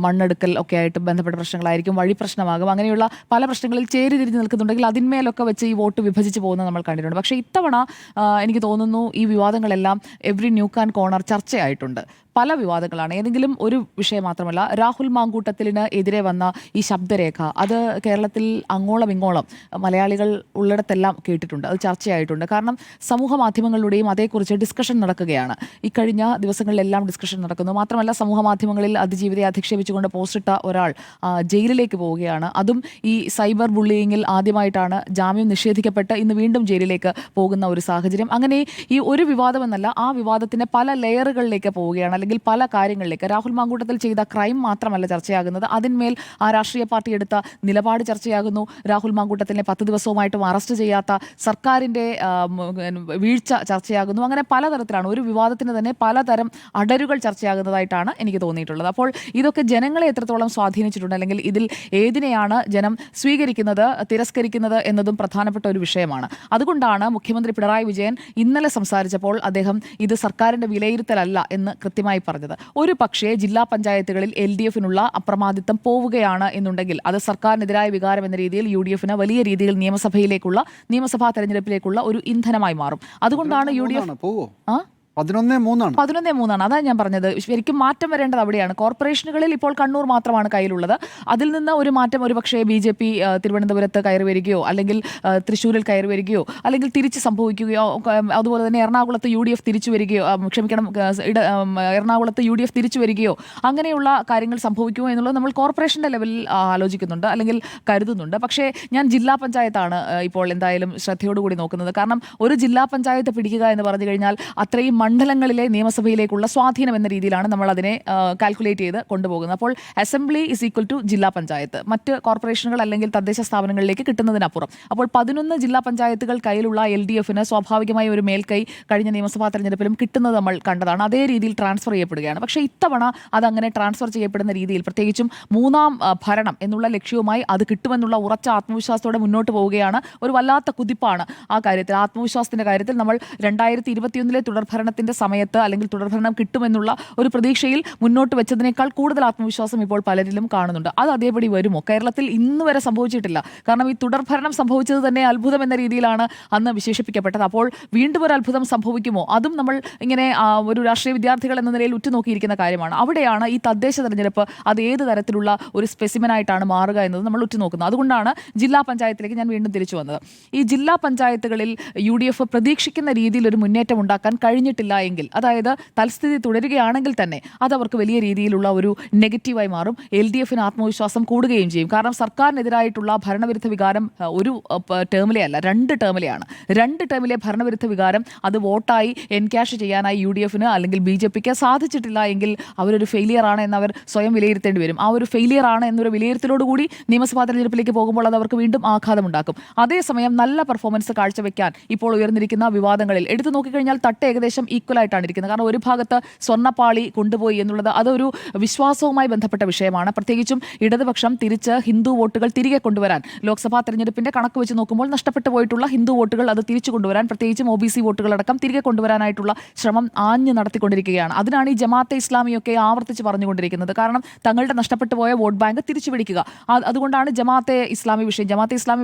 മണ്ണെടുക്കൽ ഒക്കെ ആയിട്ട് ബന്ധപ്പെട്ട പ്രശ്നങ്ങളായിരിക്കും, വഴി പ്രശ്നമാകും. അങ്ങനെയുള്ള പല പ്രശ്നങ്ങളിൽ ചേരി തിരിഞ്ഞ് നിൽക്കുന്നുണ്ടെങ്കിൽ അതിന്മേലൊക്കെ വെച്ച് ഈ വോട്ട് വിഭജിച്ച് പോകുന്നത് നമ്മൾ കണ്ടിട്ടുണ്ട്. പക്ഷേ ഇത്തവണ എനിക്ക് തോന്നുന്നു ഈ വിവാദങ്ങളെല്ലാം എവറി ന്യൂക്ക് ആൻഡ് കോർണർ ചർച്ചയായിട്ടുണ്ട്. പല വിവാദങ്ങളാണ്. ഏതെങ്കിലും ഒരു വിഷയം മാത്രമല്ല, രാഹുൽ മാങ്കൂട്ടത്തിലിന് എതിരെ വന്ന ഈ ശബ്ദരേഖ, അത് കേരളത്തിൽ അങ്ങോളം ഇങ്ങോളം മലയാളികൾ ഉള്ളിടത്തെല്ലാം കേട്ടിട്ടുണ്ട്, അത് ചർച്ചയായിട്ടുണ്ട്. കാരണം സമൂഹ മാധ്യമങ്ങളിലൂടെയും അതേക്കുറിച്ച് ഡിസ്കഷൻ നടക്കുകയാണ്. ഇക്കഴിഞ്ഞ ദിവസങ്ങളിലെല്ലാം ഡിസ്കഷൻ നടക്കുന്നു. മാത്രമല്ല സമൂഹ മാധ്യമങ്ങളിൽ അതിജീവിതയെ അധിക്ഷേപിച്ചുകൊണ്ട് പോസ്റ്റിട്ട ഒരാൾ ജയിലിലേക്ക് പോവുകയാണ്. അതും ഈ സൈബർ ബുള്ളിയിങ്ങിൽ ആദ്യമായിട്ടാണ് ജാമ്യം നിഷേധിക്കപ്പെട്ട് ഇന്ന് വീണ്ടും ജയിലിലേക്ക് പോകുന്ന ഒരു സാഹചര്യം. അങ്ങനെ ഈ ഒരു വിവാദമെന്നല്ല, ആ വിവാദത്തിൻ്റെ പല ലെയറുകളിലേക്ക് പോവുകയാണ്, അല്ലെങ്കിൽ പല കാര്യങ്ങളിലേക്ക്. രാഹുൽ മാങ്കൂട്ടത്തിൽ ചെയ്ത ക്രൈം മാത്രമല്ല ചർച്ചയാകുന്നത്, അതിന്മേൽ ആ രാഷ്ട്രീയ പാർട്ടി എടുത്ത നിലപാട് ചർച്ചയാകുന്നു. രാഹുൽ മാങ്കൂട്ടത്തിനെ 10 ദിവസവുമായിട്ടും അറസ്റ്റ് ചെയ്യാത്ത സർക്കാരിൻ്റെ വീഴ്ച ചർച്ചയാകുന്നു. അങ്ങനെ പലതരത്തിലാണ്, ഒരു വിവാദത്തിന് തന്നെ പലതരം അടരുകൾ ചർച്ചയാകുന്നതായിട്ടാണ് എനിക്ക് തോന്നിയിട്ടുള്ളത്. അപ്പോൾ ഇതൊക്കെ ജനങ്ങളെ എത്രത്തോളം സ്വാധീനിച്ചിട്ടുണ്ട്, അല്ലെങ്കിൽ ഇതിൽ ഏതിനെയാണ് ജനം സ്വീകരിക്കുന്നത്, തിരസ്കരിക്കുന്നത് എന്നതും പ്രധാനപ്പെട്ട ഒരു വിഷയമാണ്. അതുകൊണ്ടാണ് മുഖ്യമന്ത്രി പിണറായി വിജയൻ ഇന്നലെ സംസാരിച്ചപ്പോൾ അദ്ദേഹം ഇത് സർക്കാരിൻ്റെ വിലയിരുത്തലല്ല എന്ന് കൃത്യമായി പറഞ്ഞത്. ഒരു പക്ഷേ ജില്ലാ പഞ്ചായത്തുകളിൽ LDFനുള്ള അപ്രമാദിത്വം പോവുകയാണ് എന്നുണ്ടെങ്കിൽ അത് സർക്കാരിനെതിരായ വികാരം എന്ന രീതിയിൽ UDFന് വലിയ രീതിയിൽ നിയമസഭാ തെരഞ്ഞെടുപ്പിലേക്കുള്ള ഒരു ഇന്ധനമായി മാറും. അതുകൊണ്ടാണ് UDF 11-3 11-3 അതാണ് ഞാൻ പറഞ്ഞത്. ശരിക്കും മാറ്റം വരേണ്ടത് അവിടെയാണ്. കോർപ്പറേഷനുകളിൽ ഇപ്പോൾ കണ്ണൂർ മാത്രമാണ് കയ്യിലുള്ളത്. അതിൽ നിന്ന് ഒരു മാറ്റം ഒരുപക്ഷേ BJP തിരുവനന്തപുരത്ത് കയറി വരികയോ അല്ലെങ്കിൽ തൃശ്ശൂരിൽ കയറി വരികയോ അല്ലെങ്കിൽ തിരിച്ച് സംഭവിക്കുകയോ, അതുപോലെ തന്നെ എറണാകുളത്ത് UDF തിരിച്ചു വരികയോ, എറണാകുളത്ത് UDF തിരിച്ചു വരികയോ അങ്ങനെയുള്ള കാര്യങ്ങൾ സംഭവിക്കുമോ എന്നുള്ളത് നമ്മൾ കോർപ്പറേഷൻ്റെ ലെവലിൽ ആലോചിക്കുന്നുണ്ട് അല്ലെങ്കിൽ കരുതുന്നുണ്ട്. പക്ഷേ ഞാൻ ജില്ലാ പഞ്ചായത്താണ് ഇപ്പോൾ എന്തായാലും ശ്രദ്ധയോടുകൂടി നോക്കുന്നത്. കാരണം ഒരു ജില്ലാ പഞ്ചായത്ത് പിടിക്കുക എന്ന് പറഞ്ഞു കഴിഞ്ഞാൽ അത്രയും മണ്ഡലങ്ങളിലെ നിയമസഭയിലേക്കുള്ള സ്വാധീനം എന്ന രീതിയിലാണ് നമ്മൾ അതിനെ കാൽക്കുലേറ്റ് ചെയ്ത് കൊണ്ടുപോകുന്നത്. അപ്പോൾ അസംബ്ലി ഇസ് ഈക്വൽ ടു ജില്ലാ പഞ്ചായത്ത്, മറ്റ് കോർപ്പറേഷനുകൾ അല്ലെങ്കിൽ തദ്ദേശ സ്ഥാപനങ്ങളിലേക്ക് കിട്ടുന്നതിനപ്പുറം. അപ്പോൾ 11 ജില്ലാ പഞ്ചായത്തുകൾ കയ്യിലുള്ള LDFന് സ്വാഭാവികമായി ഒരു മേൽക്കൈ കഴിഞ്ഞ നിയമസഭാ തെരഞ്ഞെടുപ്പിലും കിട്ടുന്നത് നമ്മൾ കണ്ടതാണ്. അതേ രീതിയിൽ ട്രാൻസ്ഫർ ചെയ്യപ്പെടുകയാണ്. പക്ഷേ ഇത്തവണ അതങ്ങനെ ട്രാൻസ്ഫർ ചെയ്യപ്പെടുന്ന രീതിയിൽ, പ്രത്യേകിച്ചും മൂന്നാം ഭരണം എന്നുള്ള ലക്ഷ്യവുമായി അത് കിട്ടുമെന്നുള്ള ഉറച്ച ആത്മവിശ്വാസത്തോടെ മുന്നോട്ട് പോവുകയാണ്. ഒരു വല്ലാത്ത കുതിപ്പാണ് ആ കാര്യത്തിൽ, ആത്മവിശ്വാസത്തിന്റെ കാര്യത്തിൽ. നമ്മൾ 2021 തുടർഭരണത്തിന്റെ സമയത്ത് അല്ലെങ്കിൽ തുടർഭരണം കിട്ടുമെന്നുള്ള ഒരു പ്രതീക്ഷയിൽ മുന്നോട്ട് വെച്ചതിനേക്കാൾ കൂടുതൽ ആത്മവിശ്വാസം ഇപ്പോൾ പലരിലും കാണുന്നുണ്ട്. അത് അതേപടി വരുമോ? കേരളത്തിൽ ഇന്ന് വരെ സംഭവിച്ചിട്ടില്ല. കാരണം ഈ തുടർഭരണം സംഭവിച്ചത് തന്നെ അത്ഭുതം എന്ന രീതിയിലാണ് അന്ന് വിശേഷിപ്പിക്കപ്പെട്ടത്. അപ്പോൾ വീണ്ടും ഒരു അത്ഭുതം സംഭവിക്കുമോ? അതും നമ്മൾ ഇങ്ങനെ ഒരു രാഷ്ട്രീയ വിദ്യാർത്ഥികൾ എന്ന നിലയിൽ ഉറ്റുനോക്കിയിരിക്കുന്ന കാര്യമാണ്. അവിടെയാണ് ഈ തദ്ദേശ തെരഞ്ഞെടുപ്പ് അത് ഏത് തരത്തിലുള്ള ഒരു സ്പെസിമെനായിട്ടാണ് മാറുക എന്നത് നമ്മൾ ഉറ്റുനോക്കുന്നത്. അതുകൊണ്ടാണ് ജില്ലാ പഞ്ചായത്തിലേക്ക് ഞാൻ വീണ്ടും തിരിച്ചു വന്നത്. ഈ ജില്ലാ പഞ്ചായത്തുകളിൽ UDF പ്രതീക്ഷിക്കുന്ന രീതിയിൽ ഒരു മുന്നേറ്റം ഉണ്ടാക്കാൻ കഴിഞ്ഞിട്ടില്ല എങ്കിൽ, അതായത് തൽസ്ഥിതി തുടരുകയാണെങ്കിൽ തന്നെ അത് അവർക്ക് വലിയ രീതിയിലുള്ള ഒരു നെഗറ്റീവായി മാറും. LDFന് ആത്മവിശ്വാസം കൂടുകയും ചെയ്യും. കാരണം സർക്കാരിനെതിരായിട്ടുള്ള ഭരണവിരുദ്ധ വികാരം ഒരു ടേമിലെ അല്ല, 2 ടേമിലെയാണ്. 2 ടേമിലെ ഭരണവിരുദ്ധ വികാരം അത് വോട്ടായി എൻക്യാഷ് ചെയ്യാനായി UDFന് അല്ലെങ്കിൽ BJPക്ക് സാധിച്ചിട്ടില്ല എങ്കിൽ അവരൊരു ഫെയിലിയർ ആണ് എന്ന് അവർ സ്വയം വിലയിരുത്തേണ്ടി വരും. ആ ഒരു ഫെയിലിയർ ആണ് എന്നൊരു വിലയിരുത്തലോടുകൂടി നിയമസഭാ തെരഞ്ഞെടുപ്പിലേക്ക് പോകുമ്പോൾ അത് അവർക്ക് വീണ്ടും ആഘാതമുണ്ടാക്കും. അതേസമയം നല്ല പെർഫോമൻസ് കാഴ്ചവെക്കാൻ ഇപ്പോൾ ഉയർന്നിരിക്കുന്ന വിവാദങ്ങളിൽ എടുത്തു നോക്കിക്കഴിഞ്ഞാൽ തട്ട് ഏകദേശം ഈക്വൽ ആയിട്ടാണ് ഇരിക്കുന്നത്. കാരണം ഒരു ഭാഗത്ത് സ്വർണ്ണപ്പാളി കൊണ്ടുപോയി എന്നുള്ളത് അതൊരു വിശ്വാസവുമായി ബന്ധപ്പെട്ട വിഷയമാണ്. പ്രത്യേകിച്ചും ഇടതുപക്ഷം തിരിച്ച് ഹിന്ദു വോട്ടുകൾ തിരികെ കൊണ്ടുവരാൻ, ലോക്സഭാ തെരഞ്ഞെടുപ്പിന്റെ കണക്ക് വെച്ച് നോക്കുമ്പോൾ നഷ്ടപ്പെട്ടു പോയിട്ടുള്ള ഹിന്ദു വോട്ടുകൾ അത് തിരിച്ചു കൊണ്ടുവരാൻ, പ്രത്യേകിച്ചും OBC വോട്ടുകളടക്കം തിരികെ കൊണ്ടുവരാനായിട്ടുള്ള ശ്രമം ആഞ്ഞു നടത്തിക്കൊണ്ടിരിക്കുകയാണ്. അതിനാണ് ഈ ജമാഅത്തെ ഇസ്ലാമിയൊക്കെ ആവർത്തിച്ച് പറഞ്ഞുകൊണ്ടിരിക്കുന്നത്. കാരണം തങ്ങളുടെ നഷ്ടപ്പെട്ടു പോയ വോട്ട് ബാങ്ക് തിരിച്ചു പിടിക്കുക. അതുകൊണ്ടാണ് ജമാഅത്തെ ഇസ്ലാമി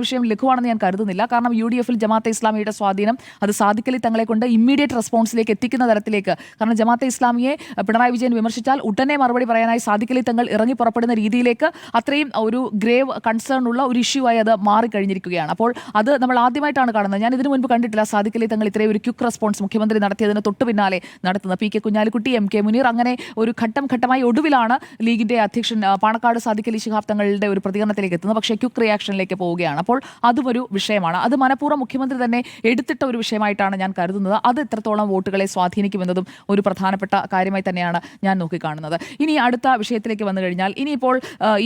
വിഷയം ലഘുവാണെന്ന് ഞാൻ കരുതുന്നില്ല. കാരണം UDFൽ ജമാഅത്തെ ഇസ്ലാമിയുടെ സ്വാധീനം അത് സാദിഖ് അലി തങ്ങളെ കൊണ്ട് ഇമ്മീഡിയറ്റ് റെസ്പോൺസിലേക്ക് എത്തിക്കുന്ന തരത്തിലേക്ക്, കാരണം ജമാഅത്തെ ഇസ്ലാമിയെ പിണറായി വിജയൻ വിമർശിച്ചാൽ ഉടനെ മറുപടി പറയാനായി സാദിഖ് അലി തങ്ങൾ ഇറങ്ങി പുറപ്പെടുന്ന രീതിയിലേക്ക് അത്രയും ഒരു ഗ്രേവ് കൺസേൺ ഉള്ള ഒരു ഇഷ്യൂ ആയി അത് മാറിക്കഴിഞ്ഞിരിക്കുകയാണ്. അപ്പോൾ അത് നമ്മൾ ആദ്യമായിട്ടാണ് കാണുന്നത്. ഞാൻ ഇതിനു മുൻപ് കണ്ടിട്ടില്ല സാദിഖ് അലി തങ്ങൾ ഇത്രയും ഒരു ക്വിക്ക് റെസ്പോൺസ് മുഖ്യമന്ത്രി നടത്തിയതിന് തൊട്ടു പിന്നാലെ നടത്തുന്ന PK കുഞ്ഞാലിക്കുട്ടി, MK മുനീർ, അങ്ങനെ ഒരു ഘട്ടമായി ഒടുവിലാണ് ലീഗിന്റെ അധ്യക്ഷൻ പാണക്കാട് സാദിഖ് അലി ശിഹാബ് തങ്ങളുടെ ഒരു പ്രതികരണത്തിലേക്ക് എത്തുന്നത്. പക്ഷേ ക്വിക്ക് റിയാക്ഷനിലേക്ക് പോവുകയാണ്. അപ്പോൾ അതും ഒരു വിഷയമാണ്. അത് മനഃപൂർവ്വം മുഖ്യമന്ത്രി തന്നെ എടുത്തിട്ട ഒരു വിഷയമായിട്ടാണ് ഞാൻ കരുതുന്നത്. അത് എത്രത്തോളം വോട്ടുകളെ സ്വാധീനിക്കുമെന്നതും ഒരു പ്രധാനപ്പെട്ട കാര്യമായി തന്നെയാണ് ഞാൻ നോക്കിക്കാണുന്നത്. ഇനി അടുത്ത വിഷയത്തിലേക്ക് വന്നു കഴിഞ്ഞാൽ, ഇനിയിപ്പോൾ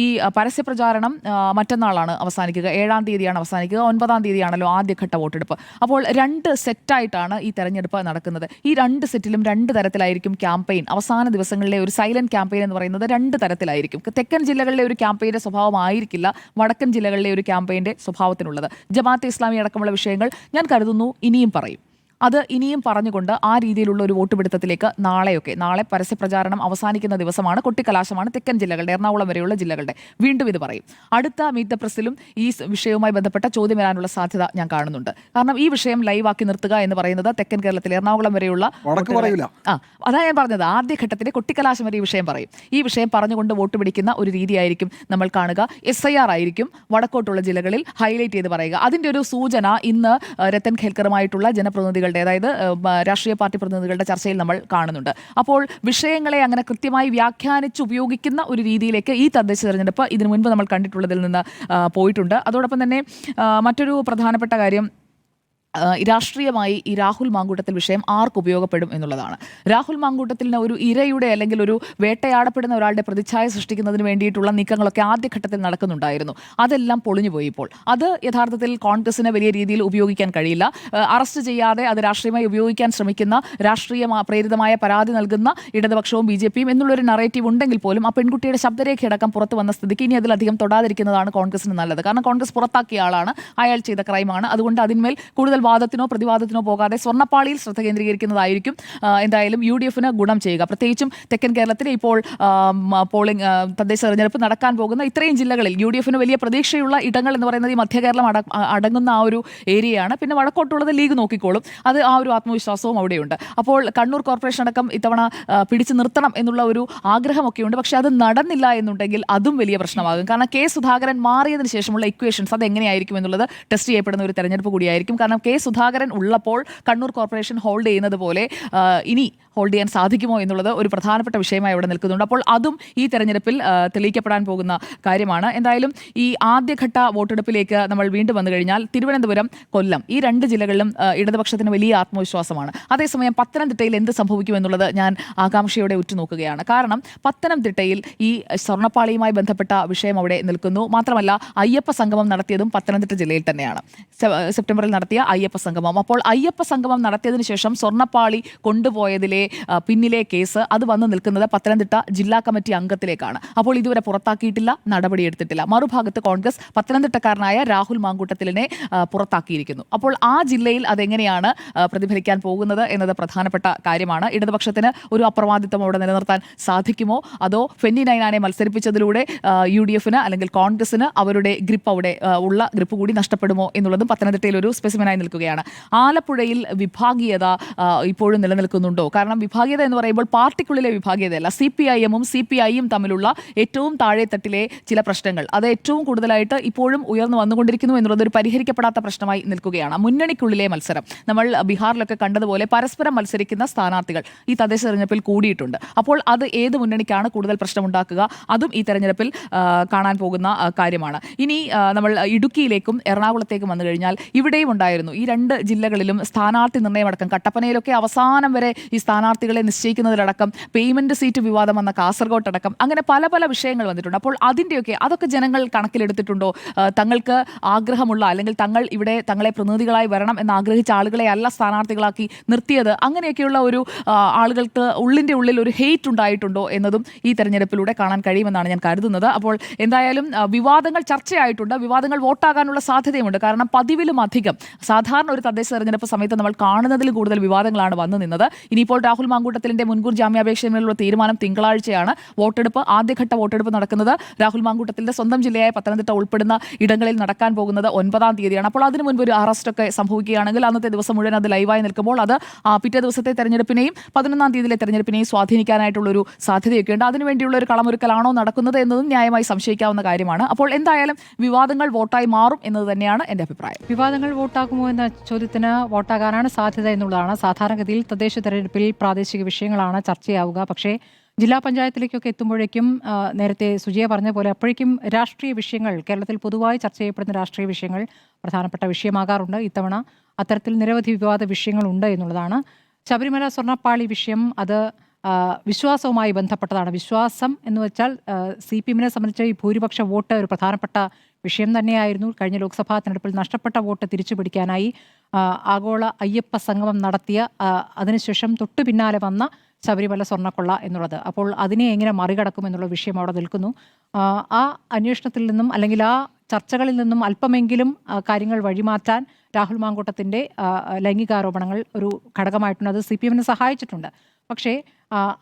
ഈ പരസ്യപ്രചാരണം മറ്റന്നാളാണ് അവസാനിക്കുക, 7-ാം തീയതിയാണ് അവസാനിക്കുക. 9-ാം തീയതിയാണല്ലോ ആദ്യഘട്ട വോട്ടെടുപ്പ്. അപ്പോൾ 2 സെറ്റായിട്ടാണ് ഈ തെരഞ്ഞെടുപ്പ് നടക്കുന്നത്. ഈ 2 സെറ്റിലും 2 തരത്തിലായിരിക്കും ക്യാമ്പയിൻ. അവസാന ദിവസങ്ങളിലെ ഒരു സൈലന്റ് ക്യാമ്പയിൻ എന്ന് പറയുന്നത് 2 തരത്തിലായിരിക്കും. തെക്കൻ ജില്ലകളിലെ ഒരു ക്യാമ്പയിൻ്റെ സ്വഭാവമായിരിക്കില്ല വടക്കൻ ജില്ലകളിലെ ഒരു ക്യാമ്പയിൻ്റെ സ്വഭാവത്തിനുള്ളത്. ജമാഅത്തെ ഇസ്ലാമി അടക്കമുള്ള വിഷയങ്ങൾ ഞാൻ കരുതുന്നു ഇനിയും പറയും. അത് ഇനിയും പറഞ്ഞുകൊണ്ട് ആ രീതിയിലുള്ള ഒരു വോട്ട് പിടുത്തത്തിലേക്ക് നാളെ പരസ്യപ്രചാരണം അവസാനിക്കുന്ന ദിവസമാണ്. കൊട്ടിക്കലാശമാണ് തെക്കൻ ജില്ലകളുടെ, എറണാകുളം വരെയുള്ള ജില്ലകളുടെ. വീണ്ടും ഇത് പറയും. അടുത്ത മീറ്റ് ദ പ്രസിലും ഈ വിഷയവുമായി ബന്ധപ്പെട്ട ചോദ്യം വരാനുള്ള സാധ്യത ഞാൻ കാണുന്നുണ്ട്. കാരണം ഈ വിഷയം ലൈവാക്കി നിർത്തുക എന്ന് പറയുന്നത് തെക്കൻ കേരളത്തിൽ എറണാകുളം വരെയുള്ള അതാ ഞാൻ പറഞ്ഞത്, ആദ്യഘട്ടത്തിലെ കൊട്ടിക്കലാശം വരെ ഈ വിഷയം പറയും. ഈ വിഷയം പറഞ്ഞുകൊണ്ട് വോട്ട് പിടിക്കുന്ന ഒരു രീതിയായിരിക്കും നമ്മൾ കാണുക. SIR ആയിരിക്കും വടക്കോട്ടുള്ള ജില്ലകളിൽ ഹൈലൈറ്റ് ചെയ്ത് പറയുക. അതിൻ്റെ ഒരു സൂചന ഇന്ന് രത്തൻ ഖേൽക്കറുമായിട്ടുള്ള ജനപ്രതിനിധികൾ, അതായത് രാഷ്ട്രീയ പാർട്ടി പ്രതിനിധികളുടെ ചർച്ചയിൽ നമ്മൾ കാണുന്നുണ്ട്. അപ്പോൾ വിഷയങ്ങളെ അങ്ങനെ കൃത്യമായി വ്യാഖ്യാനിച്ച് ഉപയോഗിക്കുന്ന ഒരു രീതിയിലേക്ക് ഈ തദ്ദേശ തെരഞ്ഞെടുപ്പ് ഇതിനു മുൻപ് നമ്മൾ കണ്ടിട്ടുള്ളതിൽ നിന്ന് പോയിട്ടുണ്ട്. അതോടൊപ്പം തന്നെ മറ്റൊരു പ്രധാനപ്പെട്ട കാര്യം, രാഷ്ട്രീയമായി ഈ രാഹുൽ മാങ്കൂട്ടത്തിൽ വിഷയം ആർക്ക് ഉപയോഗപ്പെടും എന്നുള്ളതാണ്. രാഹുൽ മാങ്കൂട്ടത്തിന് ഒരു ഇരയുടെ അല്ലെങ്കിൽ ഒരു വേട്ടയാടപ്പെടുന്ന ഒരാളുടെ പ്രതിച്ഛായ സൃഷ്ടിക്കുന്നതിന് വേണ്ടിയിട്ടുള്ള നീക്കങ്ങളൊക്കെ ആദ്യഘട്ടത്തിൽ നടക്കുന്നുണ്ടായിരുന്നു. അതെല്ലാം പൊളിഞ്ഞുപോയി. ഇപ്പോൾ അത് യഥാർത്ഥത്തിൽ കോൺഗ്രസിന് വലിയ രീതിയിൽ ഉപയോഗിക്കാൻ കഴിയില്ല. അറസ്റ്റ് ചെയ്യാതെ അത് രാഷ്ട്രീയമായി ഉപയോഗിക്കാൻ ശ്രമിക്കുന്ന, രാഷ്ട്രീയ പ്രേരിതമായ പരാതി നൽകുന്ന ഇടതുപക്ഷവും BJPയും എന്നുള്ളൊരു നറേറ്റീവ് ഉണ്ടെങ്കിൽ പോലും ആ പെൺകുട്ടിയുടെ ശബ്ദരേഖയടക്കം പുറത്തു വന്ന സ്ഥിതിക്ക് ഇനി അതിലധികം തൊടാതിരിക്കുന്നതാണ് കോൺഗ്രസിന് നല്ലത്. കാരണം കോൺഗ്രസ് പുറത്താക്കിയ ആളാണ്, അയാൾ ചെയ്ത ക്രൈമാണ്. അതുകൊണ്ട് അതിന്മേൽ കൂടുതൽ വാദത്തിനോ പ്രതിവാദത്തിനോ പോകാതെ സ്വർണ്ണപ്പാളിയിൽ ശ്രദ്ധ കേന്ദ്രീകരിക്കുന്നതായിരിക്കും എന്തായാലും UDF ഗുണം ചെയ്യുക. പ്രത്യേകിച്ചും തെക്കൻ കേരളത്തിലെ ഇപ്പോൾ പോളിംഗ് തദ്ദേശ തെരഞ്ഞെടുപ്പ് നടക്കാൻ പോകുന്ന ഇത്രയും ജില്ലകളിൽ UDF വലിയ പ്രതീക്ഷയുള്ള ഇടങ്ങൾ എന്ന് പറയുന്നത് ഈ മധ്യ കേരളം അടങ്ങുന്ന ആ ഒരു ഏരിയയാണ്. പിന്നെ വടക്കോട്ടുള്ളത് ലീഗ് നോക്കിക്കോളും. അത് ആ ഒരു ആത്മവിശ്വാസവും അവിടെയുണ്ട്. അപ്പോൾ കണ്ണൂർ കോർപ്പറേഷൻ അടക്കം ഇത്തവണ പിടിച്ചു നിർത്തണം എന്നുള്ള ഒരു ആഗ്രഹമൊക്കെയുണ്ട്. പക്ഷേ അത് നടന്നില്ല എന്നുണ്ടെങ്കിൽ അതും വലിയ പ്രശ്നമാകും. കാരണം സുധാകരൻ മാറിയതിനു ശേഷമുള്ള ഇക്വേഷൻസ് അത് എങ്ങനെയായിരിക്കും എന്നുള്ളത് ടെസ്റ്റ് ചെയ്യപ്പെടുന്ന ഒരു തെരഞ്ഞെടുപ്പ് കൂടിയായിരിക്കും. കാരണം സുധാകരൻ ഉള്ളപ്പോൾ കണ്ണൂർ കോർപ്പറേഷൻ ഹോൾഡ് ചെയ്യുന്നത് പോലെ ഇനി ഹോൾഡ് ചെയ്യാൻ സാധിക്കുമോ എന്നുള്ളത് ഒരു പ്രധാനപ്പെട്ട വിഷയമായി അവിടെ നിൽക്കുന്നുണ്ട്. അപ്പോൾ അതും ഈ തെരഞ്ഞെടുപ്പിൽ തെളിയിക്കപ്പെടാൻ പോകുന്ന കാര്യമാണ്. എന്തായാലും ഈ ആദ്യഘട്ട വോട്ടെടുപ്പിലേക്ക് നമ്മൾ വീണ്ടും വന്നു കഴിഞ്ഞാൽ തിരുവനന്തപുരം, കൊല്ലം ഈ 2 ജില്ലകളിലും ഇടതുപക്ഷത്തിന് വലിയ ആത്മവിശ്വാസമാണ്. അതേസമയം പത്തനംതിട്ടയിൽ എന്ത് സംഭവിക്കും എന്നുള്ളത് ഞാൻ ആകാംക്ഷയോടെ ഉറ്റുനോക്കുകയാണ്. കാരണം പത്തനംതിട്ടയിൽ ഈ സ്വർണ്ണപ്പാളിയുമായി ബന്ധപ്പെട്ട വിഷയം അവിടെ നിൽക്കുന്നു. മാത്രമല്ല അയ്യപ്പ സംഗമം നടത്തിയതും പത്തനംതിട്ട ജില്ലയിൽ തന്നെയാണ്. സെപ്റ്റംബറിൽ നടത്തിയ അയ്യപ്പ സംഗമം. അപ്പോൾ അയ്യപ്പ സംഗമം നടത്തിയതിനു ശേഷം സ്വർണ്ണപ്പാളി കൊണ്ടുപോയതിലെ പിന്നിലെ കേസ് അത് വന്നു നിൽക്കുന്നത് പത്തനംതിട്ട ജില്ലാ കമ്മിറ്റി അംഗത്തിലേക്കാണ്. അപ്പോൾ ഇതുവരെ പുറത്താക്കിയിട്ടില്ല, നടപടിയെടുത്തിട്ടില്ല. മറുഭാഗത്ത് കോൺഗ്രസ് പത്തനംതിട്ടക്കാരനായ രാഹുൽ മാങ്കൂട്ടത്തിലിനെ പുറത്താക്കിയിരിക്കുന്നു. അപ്പോൾ ആ ജില്ലയിൽ അതെങ്ങനെയാണ് പ്രതിഫലിക്കാൻ പോകുന്നത് എന്നത് പ്രധാനപ്പെട്ട കാര്യമാണ്. ഇടതുപക്ഷത്തിന് ഒരു അപ്രമാദിത്വം അവിടെ നിലനിർത്താൻ സാധിക്കുമോ, അതോ ഫെന്നി നൈനാനെ മത്സരിപ്പിച്ചതിലൂടെ UDF അല്ലെങ്കിൽ കോൺഗ്രസിന് അവരുടെ ഗ്രിപ്പ് അവിടെ ഉള്ള ഗ്രിപ്പ് കൂടി നഷ്ടപ്പെടുമോ എന്നുള്ളതും പത്തനംതിട്ടയിൽ ഒരു സ്പെസിമെനായി നിൽക്കുകയാണ്. ആലപ്പുഴയിൽ വിഭാഗീയത ഇപ്പോഴും നിലനിൽക്കുന്നുണ്ടോ? കാരണം വിഭാഗീയത എന്ന് പറയുമ്പോൾ പാർട്ടിക്കുള്ളിലെ വിഭാഗീയതയല്ല, CPIM-ഉം CPI-യും തമ്മിലുള്ള ഏറ്റവും താഴെത്തട്ടിലെ ചില പ്രശ്നങ്ങൾ അത് ഏറ്റവും കൂടുതലായിട്ട് ഇപ്പോഴും ഉയർന്നു വന്നുകൊണ്ടിരിക്കുന്നു എന്നുള്ളത് ഒരു പരിഹരിക്കപ്പെടാത്ത പ്രശ്നമായി നിൽക്കുകയാണ്. മുന്നണിക്കുള്ളിലെ മത്സരം നമ്മൾ ബീഹാറിലൊക്കെ കണ്ടതുപോലെ പരസ്പരം മത്സരിക്കുന്ന സ്ഥാനാർത്ഥികൾ ഈ തദ്ദേശ തെരഞ്ഞെടുപ്പിൽ കൂടിയിട്ടുണ്ട്. അപ്പോൾ അത് ഏത് മുന്നണിക്കാണ് കൂടുതൽ പ്രശ്നമുണ്ടാക്കുക, അതും ഈ തെരഞ്ഞെടുപ്പിൽ കാണാൻ പോകുന്ന കാര്യമാണ്. ഇനി നമ്മൾ ഇടുക്കിയിലേക്കും എറണാകുളത്തേക്കും വന്നു കഴിഞ്ഞാൽ ഇവിടെയും ഉണ്ടായിരുന്നു ഈ 2 ജില്ലകളിലും സ്ഥാനാർത്ഥി നിർണ്ണയമടക്കം കട്ടപ്പനയിലൊക്കെ അവസാനം വരെ ഈ സ്ഥാനാർത്ഥികളെ നിശ്ചയിക്കുന്നതിലടക്കം പേയ്മെന്റ് സീറ്റ് വിവാദം വന്ന കാസർഗോഡ് അടക്കം അങ്ങനെ പല പല വിഷയങ്ങൾ വന്നിട്ടുണ്ട്. അപ്പോൾ അതൊക്കെ ജനങ്ങൾ കണക്കിലെടുത്തിട്ടുണ്ടോ? തങ്ങൾക്ക് ആഗ്രഹമുള്ള അല്ലെങ്കിൽ തങ്ങൾ ഇവിടെ തങ്ങളെ പ്രതിനിധികളായി വരണം എന്ന് ആഗ്രഹിച്ച ആളുകളെ അല്ല സ്ഥാനാർത്ഥികളാക്കി നിർത്തിയത്. അങ്ങനെയൊക്കെയുള്ള ഒരു ആളുകൾക്ക് ഉള്ളിൻ്റെ ഉള്ളിൽ ഒരു ഹെയ്റ്റ് ഉണ്ടായിട്ടുണ്ടോ എന്നതും ഈ തെരഞ്ഞെടുപ്പിലൂടെ കാണാൻ കഴിയുമെന്നാണ് ഞാൻ കരുതുന്നത്. അപ്പോൾ എന്തായാലും വിവാദങ്ങൾ ചർച്ചയായിട്ടുണ്ട്, വിവാദങ്ങൾ വോട്ടാകാനുള്ള സാധ്യതയുമുണ്ട്. കാരണം പതിവിലും അധികം സാധാരണ ഒരു തദ്ദേശ തെരഞ്ഞെടുപ്പ് സമയത്ത് നമ്മൾ കാണുന്നതിലും കൂടുതൽ വിവാദങ്ങളാണ് വന്നു നിന്നത്. ഇനിയിപ്പോൾ രാഹുൽ മാങ്കൂട്ടത്തിലിന്റെ മുൻകൂർ ജാമ്യാപേക്ഷയിലുള്ള തീരുമാനം തിങ്കളാഴ്ചയാണ്. ആദ്യഘട്ട വോട്ടെടുപ്പ് നടക്കുന്നത് രാഹുൽ മാങ്കൂട്ടത്തിലിന്റെ സ്വന്തം ജില്ലയായ പത്തനംതിട്ട ഉൾപ്പെടുന്ന ഇടങ്ങളിൽ നടക്കാൻ പോകുന്നത് 9-ാം തീയതിയാണ്. അപ്പോൾ അതിനു മുൻപ് ഒരു അറസ്റ്റൊക്കെ സംഭവിക്കുകയാണെങ്കിൽ അന്നത്തെ ദിവസം മുഴുവൻ അത് ലൈവായി നിൽക്കുമ്പോൾ അത് പിറ്റേ ദിവസത്തെ തെരഞ്ഞെടുപ്പിനെയും 11-ാം തീയതിയിലെ തെരഞ്ഞെടുപ്പിനെയും സ്വാധീനിക്കാനായിട്ടുള്ളൊരു സാധ്യതയൊക്കെ ഉണ്ട്. അതിനുവേണ്ടിയുള്ള ഒരു കളമൊരുക്കലാണോ നടക്കുന്നത് എന്നതും ന്യായമായി സംശയിക്കാവുന്ന കാര്യമാണ്. അപ്പോൾ എന്തായാലും വിവാദങ്ങൾ വോട്ടായി മാറും എന്നത് തന്നെയാണ് എൻ്റെ അഭിപ്രായം. വിവാദങ്ങൾ വോട്ടാകുമോ എന്ന ചോദ്യത്തിന് വോട്ടാകാനാണ് സാധ്യത എന്നുള്ളതാണ്. സാധാരണഗതിയിൽ തദ്ദേശ തെരഞ്ഞെടുപ്പിൽ പ്രാദേശിക വിഷയങ്ങളാണ് ചർച്ചയാവുക. പക്ഷേ ജില്ലാ പഞ്ചായത്തിലേക്കൊക്കെ എത്തുമ്പോഴേക്കും നേരത്തെ സുജിയ പറഞ്ഞ പോലെ അപ്പോഴേക്കും രാഷ്ട്രീയ വിഷയങ്ങൾ, കേരളത്തിൽ പൊതുവായി ചർച്ച ചെയ്യപ്പെടുന്ന രാഷ്ട്രീയ വിഷയങ്ങൾ പ്രധാനപ്പെട്ട വിഷയമാകാറുണ്ട്. ഇത്തവണ അത്തരത്തിൽ നിരവധി വിവാദ വിഷയങ്ങളുണ്ട് എന്നുള്ളതാണ്. ശബരിമല സ്വർണ്ണപ്പാളി വിഷയം അത് വിശ്വാസവുമായി ബന്ധപ്പെട്ടതാണ്. വിശ്വാസം എന്ന് വെച്ചാൽ CPM-നെ സംബന്ധിച്ച് ഈ ഭൂരിപക്ഷ വോട്ട് ഒരു പ്രധാനപ്പെട്ട വിഷയം തന്നെയായിരുന്നു. കഴിഞ്ഞ ലോക്സഭാ തെരഞ്ഞെടുപ്പിൽ നഷ്ടപ്പെട്ട വോട്ട് തിരിച്ചു പിടിക്കാനായി ആഗോള അയ്യപ്പ സംഗമം നടത്തിയ അതിനുശേഷം തൊട്ടു പിന്നാലെ വന്ന ശബരിമല സ്വർണ്ണക്കൊള്ള എന്നുള്ളത്. അപ്പോൾ അതിനെ എങ്ങനെ മറികടക്കും എന്നുള്ള വിഷയം അവിടെ നിൽക്കുന്നു. ആ അന്വേഷണത്തിൽ നിന്നും അല്ലെങ്കിൽ ആ ചർച്ചകളിൽ നിന്നും അല്പമെങ്കിലും കാര്യങ്ങൾ വഴിമാറ്റാൻ രാഹുൽ മാങ്കൂട്ടത്തിൻ്റെ ലൈംഗികാരോപണങ്ങൾ ഒരു ഘടകമായിട്ടുണ്ട്. അത് CPM-നെ സഹായിച്ചിട്ടുണ്ട്. പക്ഷേ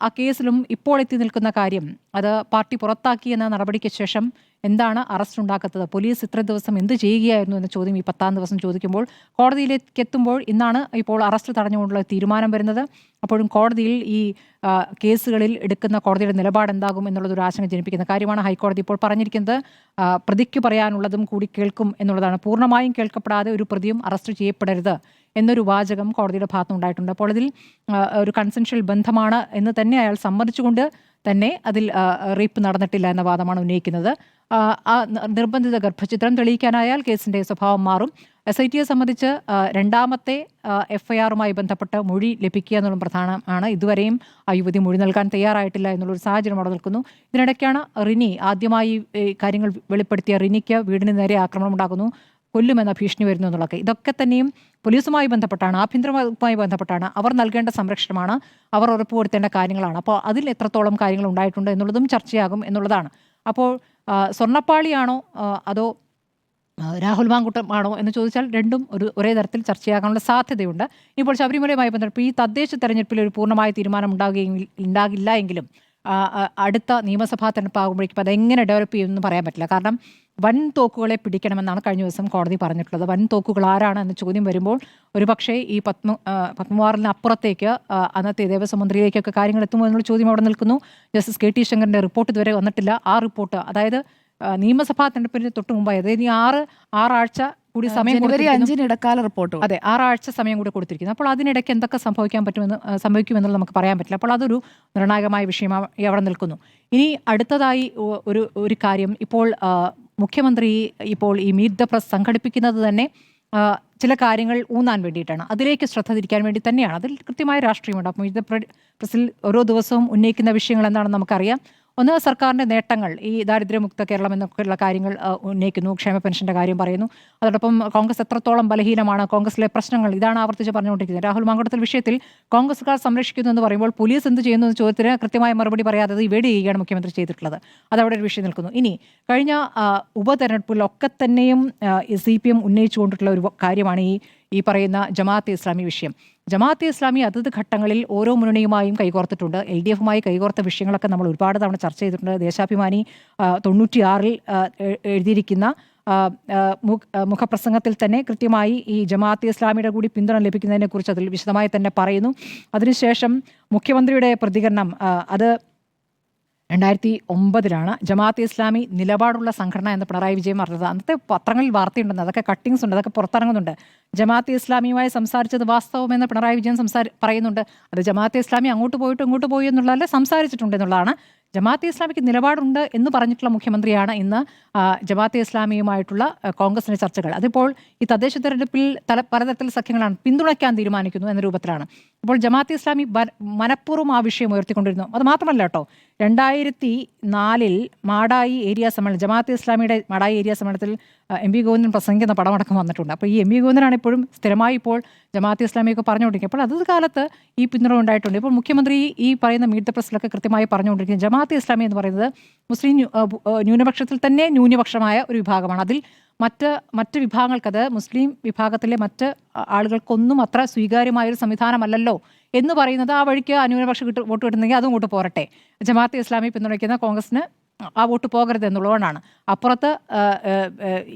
ആ കേസിലും ഇപ്പോൾ എത്തി നിൽക്കുന്ന കാര്യം അത് പാർട്ടി പുറത്താക്കി എന്ന നടപടിക്ക് ശേഷം എന്താണ് അറസ്റ്റ് ഉണ്ടാക്കാത്തത്, പോലീസ് ഇത്ര ദിവസം എന്ത് ചെയ്യുകയായിരുന്നു എന്ന ചോദ്യം ഈ 10-ാം ദിവസം ചോദിക്കുമ്പോൾ കോടതിയിലേക്ക് എത്തുമ്പോൾ ഇന്നാണ് ഇപ്പോൾ അറസ്റ്റ് തടഞ്ഞുകൊണ്ടുള്ള തീരുമാനം വരുന്നത്. അപ്പോഴും കോടതിയിൽ ഈ കേസുകളിൽ എടുക്കുന്ന കോടതിയുടെ നിലപാട് എന്താകും എന്നുള്ളതൊരു ആശങ്ക ജനിപ്പിക്കുന്ന കാര്യമാണ്. ഹൈക്കോടതി ഇപ്പോൾ പറഞ്ഞിരിക്കുന്നത് പ്രതിക്ക് പറയാനുള്ളതും കൂടി കേൾക്കും എന്നുള്ളതാണ്. പൂർണ്ണമായും കേൾക്കപ്പെടാതെ ഒരു പ്രതിയും അറസ്റ്റ് ചെയ്യപ്പെടരുത് എന്നൊരു വാചകം കോടതിയുടെ ഭാഗത്തുനിന്നുണ്ടായിട്ടുണ്ട്. അപ്പോൾ അതിൽ ഒരു കൺസെൻഷ്യൽ ബന്ധമാണ് എന്ന് തന്നെ അയാൾ സമ്മതിച്ചുകൊണ്ട് തന്നെ അതിൽ റേപ്പ് നടന്നിട്ടില്ല എന്ന വാദമാണ് ഉന്നയിക്കുന്നത്. ആ നിർബന്ധിത ഗർഭചിത്രം തെളിയിക്കാനായാൽ കേസിൻ്റെ സ്വഭാവം മാറും. SITയെ സംബന്ധിച്ച് രണ്ടാമത്തെ FIR-മായി ബന്ധപ്പെട്ട് മൊഴി ലഭിക്കുക എന്നുള്ളത് പ്രധാനമാണ്. ഇതുവരെയും ആ യുവതി മൊഴി നൽകാൻ തയ്യാറായിട്ടില്ല എന്നുള്ളൊരു സാഹചര്യം അവിടെ നിൽക്കുന്നു. ഇതിനിടയ്ക്കാണ് റിനി ആദ്യമായി കാര്യങ്ങൾ വെളിപ്പെടുത്തിയ റിനിക്ക് വീടിന് നേരെ ആക്രമണം ഉണ്ടാകുന്നു, കൊല്ലുമെന്ന ഭീഷണി വരുന്നു എന്നുള്ളതൊക്കെ. ഇതൊക്കെ തന്നെയും പോലീസുമായി ബന്ധപ്പെട്ടാണ്, ആഭ്യന്തര വകുപ്പുമായി ബന്ധപ്പെട്ടാണ്. അവർ നൽകേണ്ട സംരക്ഷണമാണ്, അവർ ഉറപ്പുവരുത്തേണ്ട കാര്യങ്ങളാണ്. അപ്പോൾ അതിൽ എത്രത്തോളം കാര്യങ്ങൾ ഉണ്ടായിട്ടുണ്ട് എന്നുള്ളതും ചർച്ചയാകും എന്നുള്ളതാണ്. അപ്പോൾ സ്വർണ്ണപ്പാളിയാണോ അതോ രാഹുൽ മാങ്കൂട്ടമാണോ എന്ന് ചോദിച്ചാൽ രണ്ടും ഒരേ തരത്തിൽ ചർച്ചയാകാനുള്ള സാധ്യതയുണ്ട്. ഇപ്പോൾ ശബരിമലയുമായി ബന്ധപ്പെട്ട് ഈ തദ്ദേശ തെരഞ്ഞെടുപ്പിൽ ഒരു പൂർണ്ണമായ തീരുമാനം ഉണ്ടാകില്ല എങ്കിലും അടുത്ത നിയമസഭാ തെരഞ്ഞെടുപ്പാകുമ്പോഴേക്കും അതെങ്ങനെ ഡെവലപ്പ് ചെയ്യുമെന്ന് പറയാൻ പറ്റില്ല. കാരണം വൻ തോക്കുകളെ പിടിക്കണമെന്നാണ് കഴിഞ്ഞ ദിവസം കോടതി പറഞ്ഞിട്ടുള്ളത്. വൻ തോക്കുകൾ ആരാണ് എന്ന ചോദ്യം വരുമ്പോൾ ഒരുപക്ഷേ ഈ പത്മകുമാറിന് അപ്പുറത്തേക്ക് അന്നത്തെ ദേവസ്വം മന്ത്രിയിലേക്കൊക്കെ കാര്യങ്ങൾ എത്തുമോ എന്നുള്ള ചോദ്യം അവിടെ നിൽക്കുന്നു. ജസ്റ്റിസ് KT ശങ്കറിന്റെ റിപ്പോർട്ട് ഇതുവരെ വന്നിട്ടില്ല. ആ റിപ്പോർട്ട് അതായത് നിയമസഭാ തെരഞ്ഞെടുപ്പിന് തൊട്ട് മുമ്പായി അതായത് ഈ ആറാഴ്ച കൂടി സമയം ജനുവരി 5-ന് ഇടക്കാല റിപ്പോർട്ട്. അതെ, 6 ആഴ്ച സമയം കൂടി കൊടുത്തിരിക്കുന്നു. അപ്പോൾ അതിനിടയ്ക്ക് എന്തൊക്കെ സംഭവിക്കുമെന്നുള്ളത് നമുക്ക് പറയാൻ പറ്റില്ല. അപ്പോൾ അതൊരു നിർണായകമായ വിഷയമായി അവിടെ നിൽക്കുന്നു. ഇനി അടുത്തതായി ഒരു കാര്യം, ഇപ്പോൾ മുഖ്യമന്ത്രി ഇപ്പോൾ ഈ മീറ്റ് ദ പ്രസ് സംഘടിപ്പിക്കുന്നത് തന്നെ ചില കാര്യങ്ങൾ ഊന്നാൻ വേണ്ടിയിട്ടാണ്, അതിലേക്ക് ശ്രദ്ധ തിരിക്കാൻ വേണ്ടി തന്നെയാണ്. അതിൽ കൃത്യമായ രാഷ്ട്രീയമുണ്ട്. അപ്പോൾ മീറ്റ് ദ പ്രസിൽ ഓരോ ദിവസവും ഉന്നയിക്കുന്ന വിഷയങ്ങൾ എന്താണെന്ന് നമുക്കറിയാം. ഒന്ന്, സർക്കാരിൻ്റെ നേട്ടങ്ങൾ, ഈ ദാരിദ്ര്യമുക്ത കേരളം എന്നൊക്കെയുള്ള കാര്യങ്ങൾ ഉന്നയിക്കുന്നു. ക്ഷേമ പെൻഷൻ്റെ കാര്യം പറയുന്നു. അതോടൊപ്പം കോൺഗ്രസ് എത്രത്തോളം ബലഹീനമാണ്, കോൺഗ്രസിലെ പ്രശ്നങ്ങൾ, ഇതാണ് ആവർത്തിച്ച് പറഞ്ഞുകൊണ്ടിരിക്കുന്നത്. രാഹുൽ മാങ്കൂട്ടത്തിൽ വിഷയത്തിൽ കോൺഗ്രസ്സുകാർ സംരക്ഷിക്കുന്നു എന്ന് പറയുമ്പോൾ പോലീസ് എന്ത് ചെയ്യുന്നു എന്ന ചോദ്യത്തിന് കൃത്യമായ മറുപടി പറയാതെ ഇവേഡ് ചെയ്യുകയാണ് മുഖ്യമന്ത്രി ചെയ്തിട്ടുള്ളത്. അതവിടെ ഒരു വിഷയം നിൽക്കുന്നു. ഇനി കഴിഞ്ഞ ഉപതെരഞ്ഞെടുപ്പിലൊക്കെ തന്നെയും CPM ഉന്നയിച്ചുകൊണ്ടിട്ടുള്ള ഒരു കാര്യമാണ് ഈ പറയുന്ന ജമാഅത്തെ ഇസ്ലാമി വിഷയം. ജമാഅത്തെ ഇസ്ലാമി അതത് ഘട്ടങ്ങളിൽ ഓരോ മുന്നണിയുമായും കൈകോർത്തിട്ടുണ്ട്. LDFുമായി കൈകോർത്ത വിഷയങ്ങളൊക്കെ നമ്മൾ ഒരുപാട് തവണ ചർച്ച ചെയ്തിട്ടുണ്ട്. ദേശാഭിമാനി 96-ൽ എഴുതിയിരിക്കുന്ന മുഖപ്രസംഗത്തിൽ തന്നെ കൃത്യമായി ഈ ജമാഅത്തെ ഇസ്ലാമിയുടെ കൂടി പിന്തുണ ലഭിക്കുന്നതിനെക്കുറിച്ച് അതിൽ വിശദമായി തന്നെ പറയുന്നു. അതിനുശേഷം മുഖ്യമന്ത്രിയുടെ പ്രതികരണം അത് 2009-ലാണ്. ജമാഅത്തെ ഇസ്ലാമി നിലപാടുള്ള സംഘടന എന്ന് പിണറായി വിജയൻ പറഞ്ഞത്. അന്നത്തെ പത്രങ്ങളിൽ വാർത്തയുണ്ടെന്ന്, അതൊക്കെ കട്ടിങ്സ് ഉണ്ട്, അതൊക്കെ പുറത്തിറങ്ങുന്നുണ്ട്. ജമാഅത്തെ ഇസ്ലാമിയുമായി സംസാരിച്ചത് വാസ്തവമെന്ന് പിണറായി വിജയൻ പറയുന്നുണ്ട്. അത് ജമാഅത്തെ ഇസ്ലാമി അങ്ങോട്ട് പോയിട്ട് ഇങ്ങോട്ട് പോയി എന്നുള്ളതല്ല, സംസാരിച്ചിട്ടുണ്ട് എന്നുള്ളതാണ്. ജമാഅത്തെ ഇസ്ലാമിക്ക് നിലപാടുണ്ട് എന്ന് പറഞ്ഞിട്ടുള്ള മുഖ്യമന്ത്രിയാണ് ഇന്ന് ജമാഅത്തെ ഇസ്ലാമിയുമായിട്ടുള്ള കോൺഗ്രസിന്റെ ചർച്ചകൾ. അതിപ്പോൾ ഈ തദ്ദേശ തെരഞ്ഞെടുപ്പിൽ പലതരത്തിൽ സഖ്യങ്ങളാണ് പിന്തുണയ്ക്കാൻ തീരുമാനിക്കുന്നു എന്ന രൂപത്തിലാണ്. ഇപ്പോൾ ജമാഅത്തെ ഇസ്ലാമി മനഃപൂർവ്വം ആ വിഷയം ഉയർത്തിക്കൊണ്ടിരുന്നു. അത് മാത്രമല്ല കേട്ടോ, 2004-ൽ മാടായി ഏരിയ സമ്മേളനം, ജമാഅത്തെ ഇസ്ലാമിയുടെ മാടായി ഏരിയ സമ്മേളനത്തിൽ MP ഗോവിന്ദൻ പ്രസംഗിക്കുന്ന പടമടക്കം വന്നിട്ടുണ്ട്. അപ്പോൾ ഈ MP ഗോവിന്ദനാണ് ഇപ്പോഴും സ്ഥിരമായി ഇപ്പോൾ ജമാഅത്തെ ഇസ്ലാമിയൊക്കെ പറഞ്ഞുകൊണ്ടിരിക്കുന്നത്. അപ്പോൾ അതത് കാലത്ത് ഈ പിന്തുണ ഉണ്ടായിട്ടുണ്ട്. ഇപ്പോൾ മുഖ്യമന്ത്രി ഈ പറയുന്ന മീറ്റ് ദ പ്രസിലൊക്കെ കൃത്യമായി പറഞ്ഞുകൊണ്ടിരിക്കുന്നത് ജമാഅത്തെ ഇസ്ലാമി എന്ന് പറയുന്നത് മുസ്ലിം ന്യൂനപക്ഷത്തിൽ തന്നെ ന്യൂനപക്ഷമായ ഒരു വിഭാഗമാണ്. അതിൽ മറ്റ് വിഭാഗങ്ങൾക്കത് മുസ്ലിം വിഭാഗത്തിലെ മറ്റ് ആളുകൾക്കൊന്നും അത്ര സ്വീകാര്യമായൊരു സംവിധാനമല്ലല്ലോ എന്ന് പറയുന്നത്, ആ വഴിക്ക് ന്യൂനപക്ഷം വോട്ട് കിട്ടുന്നെങ്കിൽ അതും ഇങ്ങോട്ട് പോരട്ടെ, ജമാഅത്തെ ഇസ്ലാമി പിന്തുണയ്ക്കുന്ന കോൺഗ്രസിന് ആ വോട്ട് പോകരുത് എന്നുള്ളതുകൊണ്ടാണ്. അപ്പുറത്ത്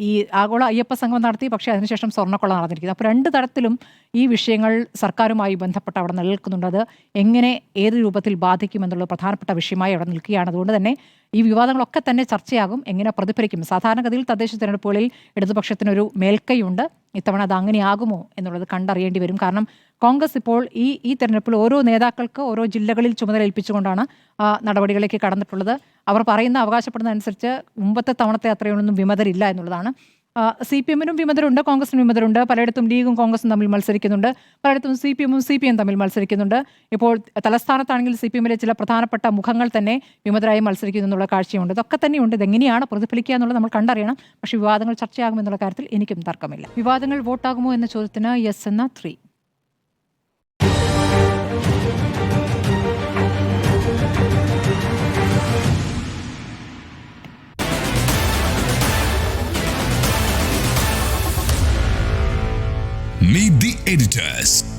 ഈ ആഗോള അയ്യപ്പ സംഗമം നടത്തി, പക്ഷേ അതിനുശേഷം സ്വർണ്ണക്കൊള്ള നടന്നിരിക്കുന്നത്. അപ്പോൾ രണ്ട് തരത്തിലും ഈ വിഷയങ്ങൾ സർക്കാരുമായി ബന്ധപ്പെട്ട് അവിടെ നിലനിൽക്കുന്നുണ്ട്. അത് എങ്ങനെ ഏത് രൂപത്തിൽ ബാധിക്കുമെന്നുള്ള പ്രധാനപ്പെട്ട വിഷയമായി അവിടെ നിൽക്കുകയാണ്. അതുകൊണ്ട് തന്നെ ഈ വിവാദങ്ങളൊക്കെ തന്നെ ചർച്ചയാകും, എങ്ങനെ പ്രതിഫലിക്കും. സാധാരണഗതിയിൽ തദ്ദേശ തിരഞ്ഞെടുപ്പുകളിൽ ഇടതുപക്ഷത്തിനൊരു മേൽക്കൈയുണ്ട്. ഇത്തവണ അത് അങ്ങനെയാകുമോ എന്നുള്ളത് കണ്ടറിയേണ്ടി വരും. കാരണം കോൺഗ്രസ് ഇപ്പോൾ ഈ തെരഞ്ഞെടുപ്പിൽ ഓരോ നേതാക്കൾക്ക് ഓരോ ജില്ലകളിൽ ചുമതല ഏൽപ്പിച്ചുകൊണ്ടാണ് നടപടികളിലേക്ക് കടന്നിട്ടുള്ളത്. അവർ അവകാശപ്പെടുന്ന അനുസരിച്ച് മുമ്പത്തെ തവണത്തെ അത്രയൊന്നും വിമതരില്ല എന്നുള്ളതാണ്. CPM-നും വിമതരുണ്ട്, കോൺഗ്രസിനും വിമതരുണ്ട്. പലയിടത്തും ലീഗും കോൺഗ്രസും തമ്മിൽ മത്സരിക്കുന്നുണ്ട്, പലയിടത്തും CPM-ഉം CPM തമ്മിൽ മത്സരിക്കുന്നുണ്ട്. ഇപ്പോൾ തലസ്ഥാനത്താണെങ്കിൽ CPM-ലെ ചില പ്രധാനപ്പെട്ട മുഖങ്ങൾ തന്നെ വിമതരായി മത്സരിക്കുന്നു എന്നുള്ള കാഴ്ചയുണ്ട്. ഇതൊക്കെ തന്നെയുണ്ട്. ഇതെങ്ങനെയാണ് പ്രതിഫലിക്കുക എന്നുള്ളത് നമ്മൾ കണ്ടറിയണം. പക്ഷേ വിവാദങ്ങൾ ചർച്ചയാകുമെന്നുള്ള കാര്യത്തിൽ എനിക്കും തർക്കമില്ല. വിവാദങ്ങൾ വോട്ടാകുമോ എന്ന ചോദ്യത്തിന് യെസ് എന്ന 3. Meet the editors.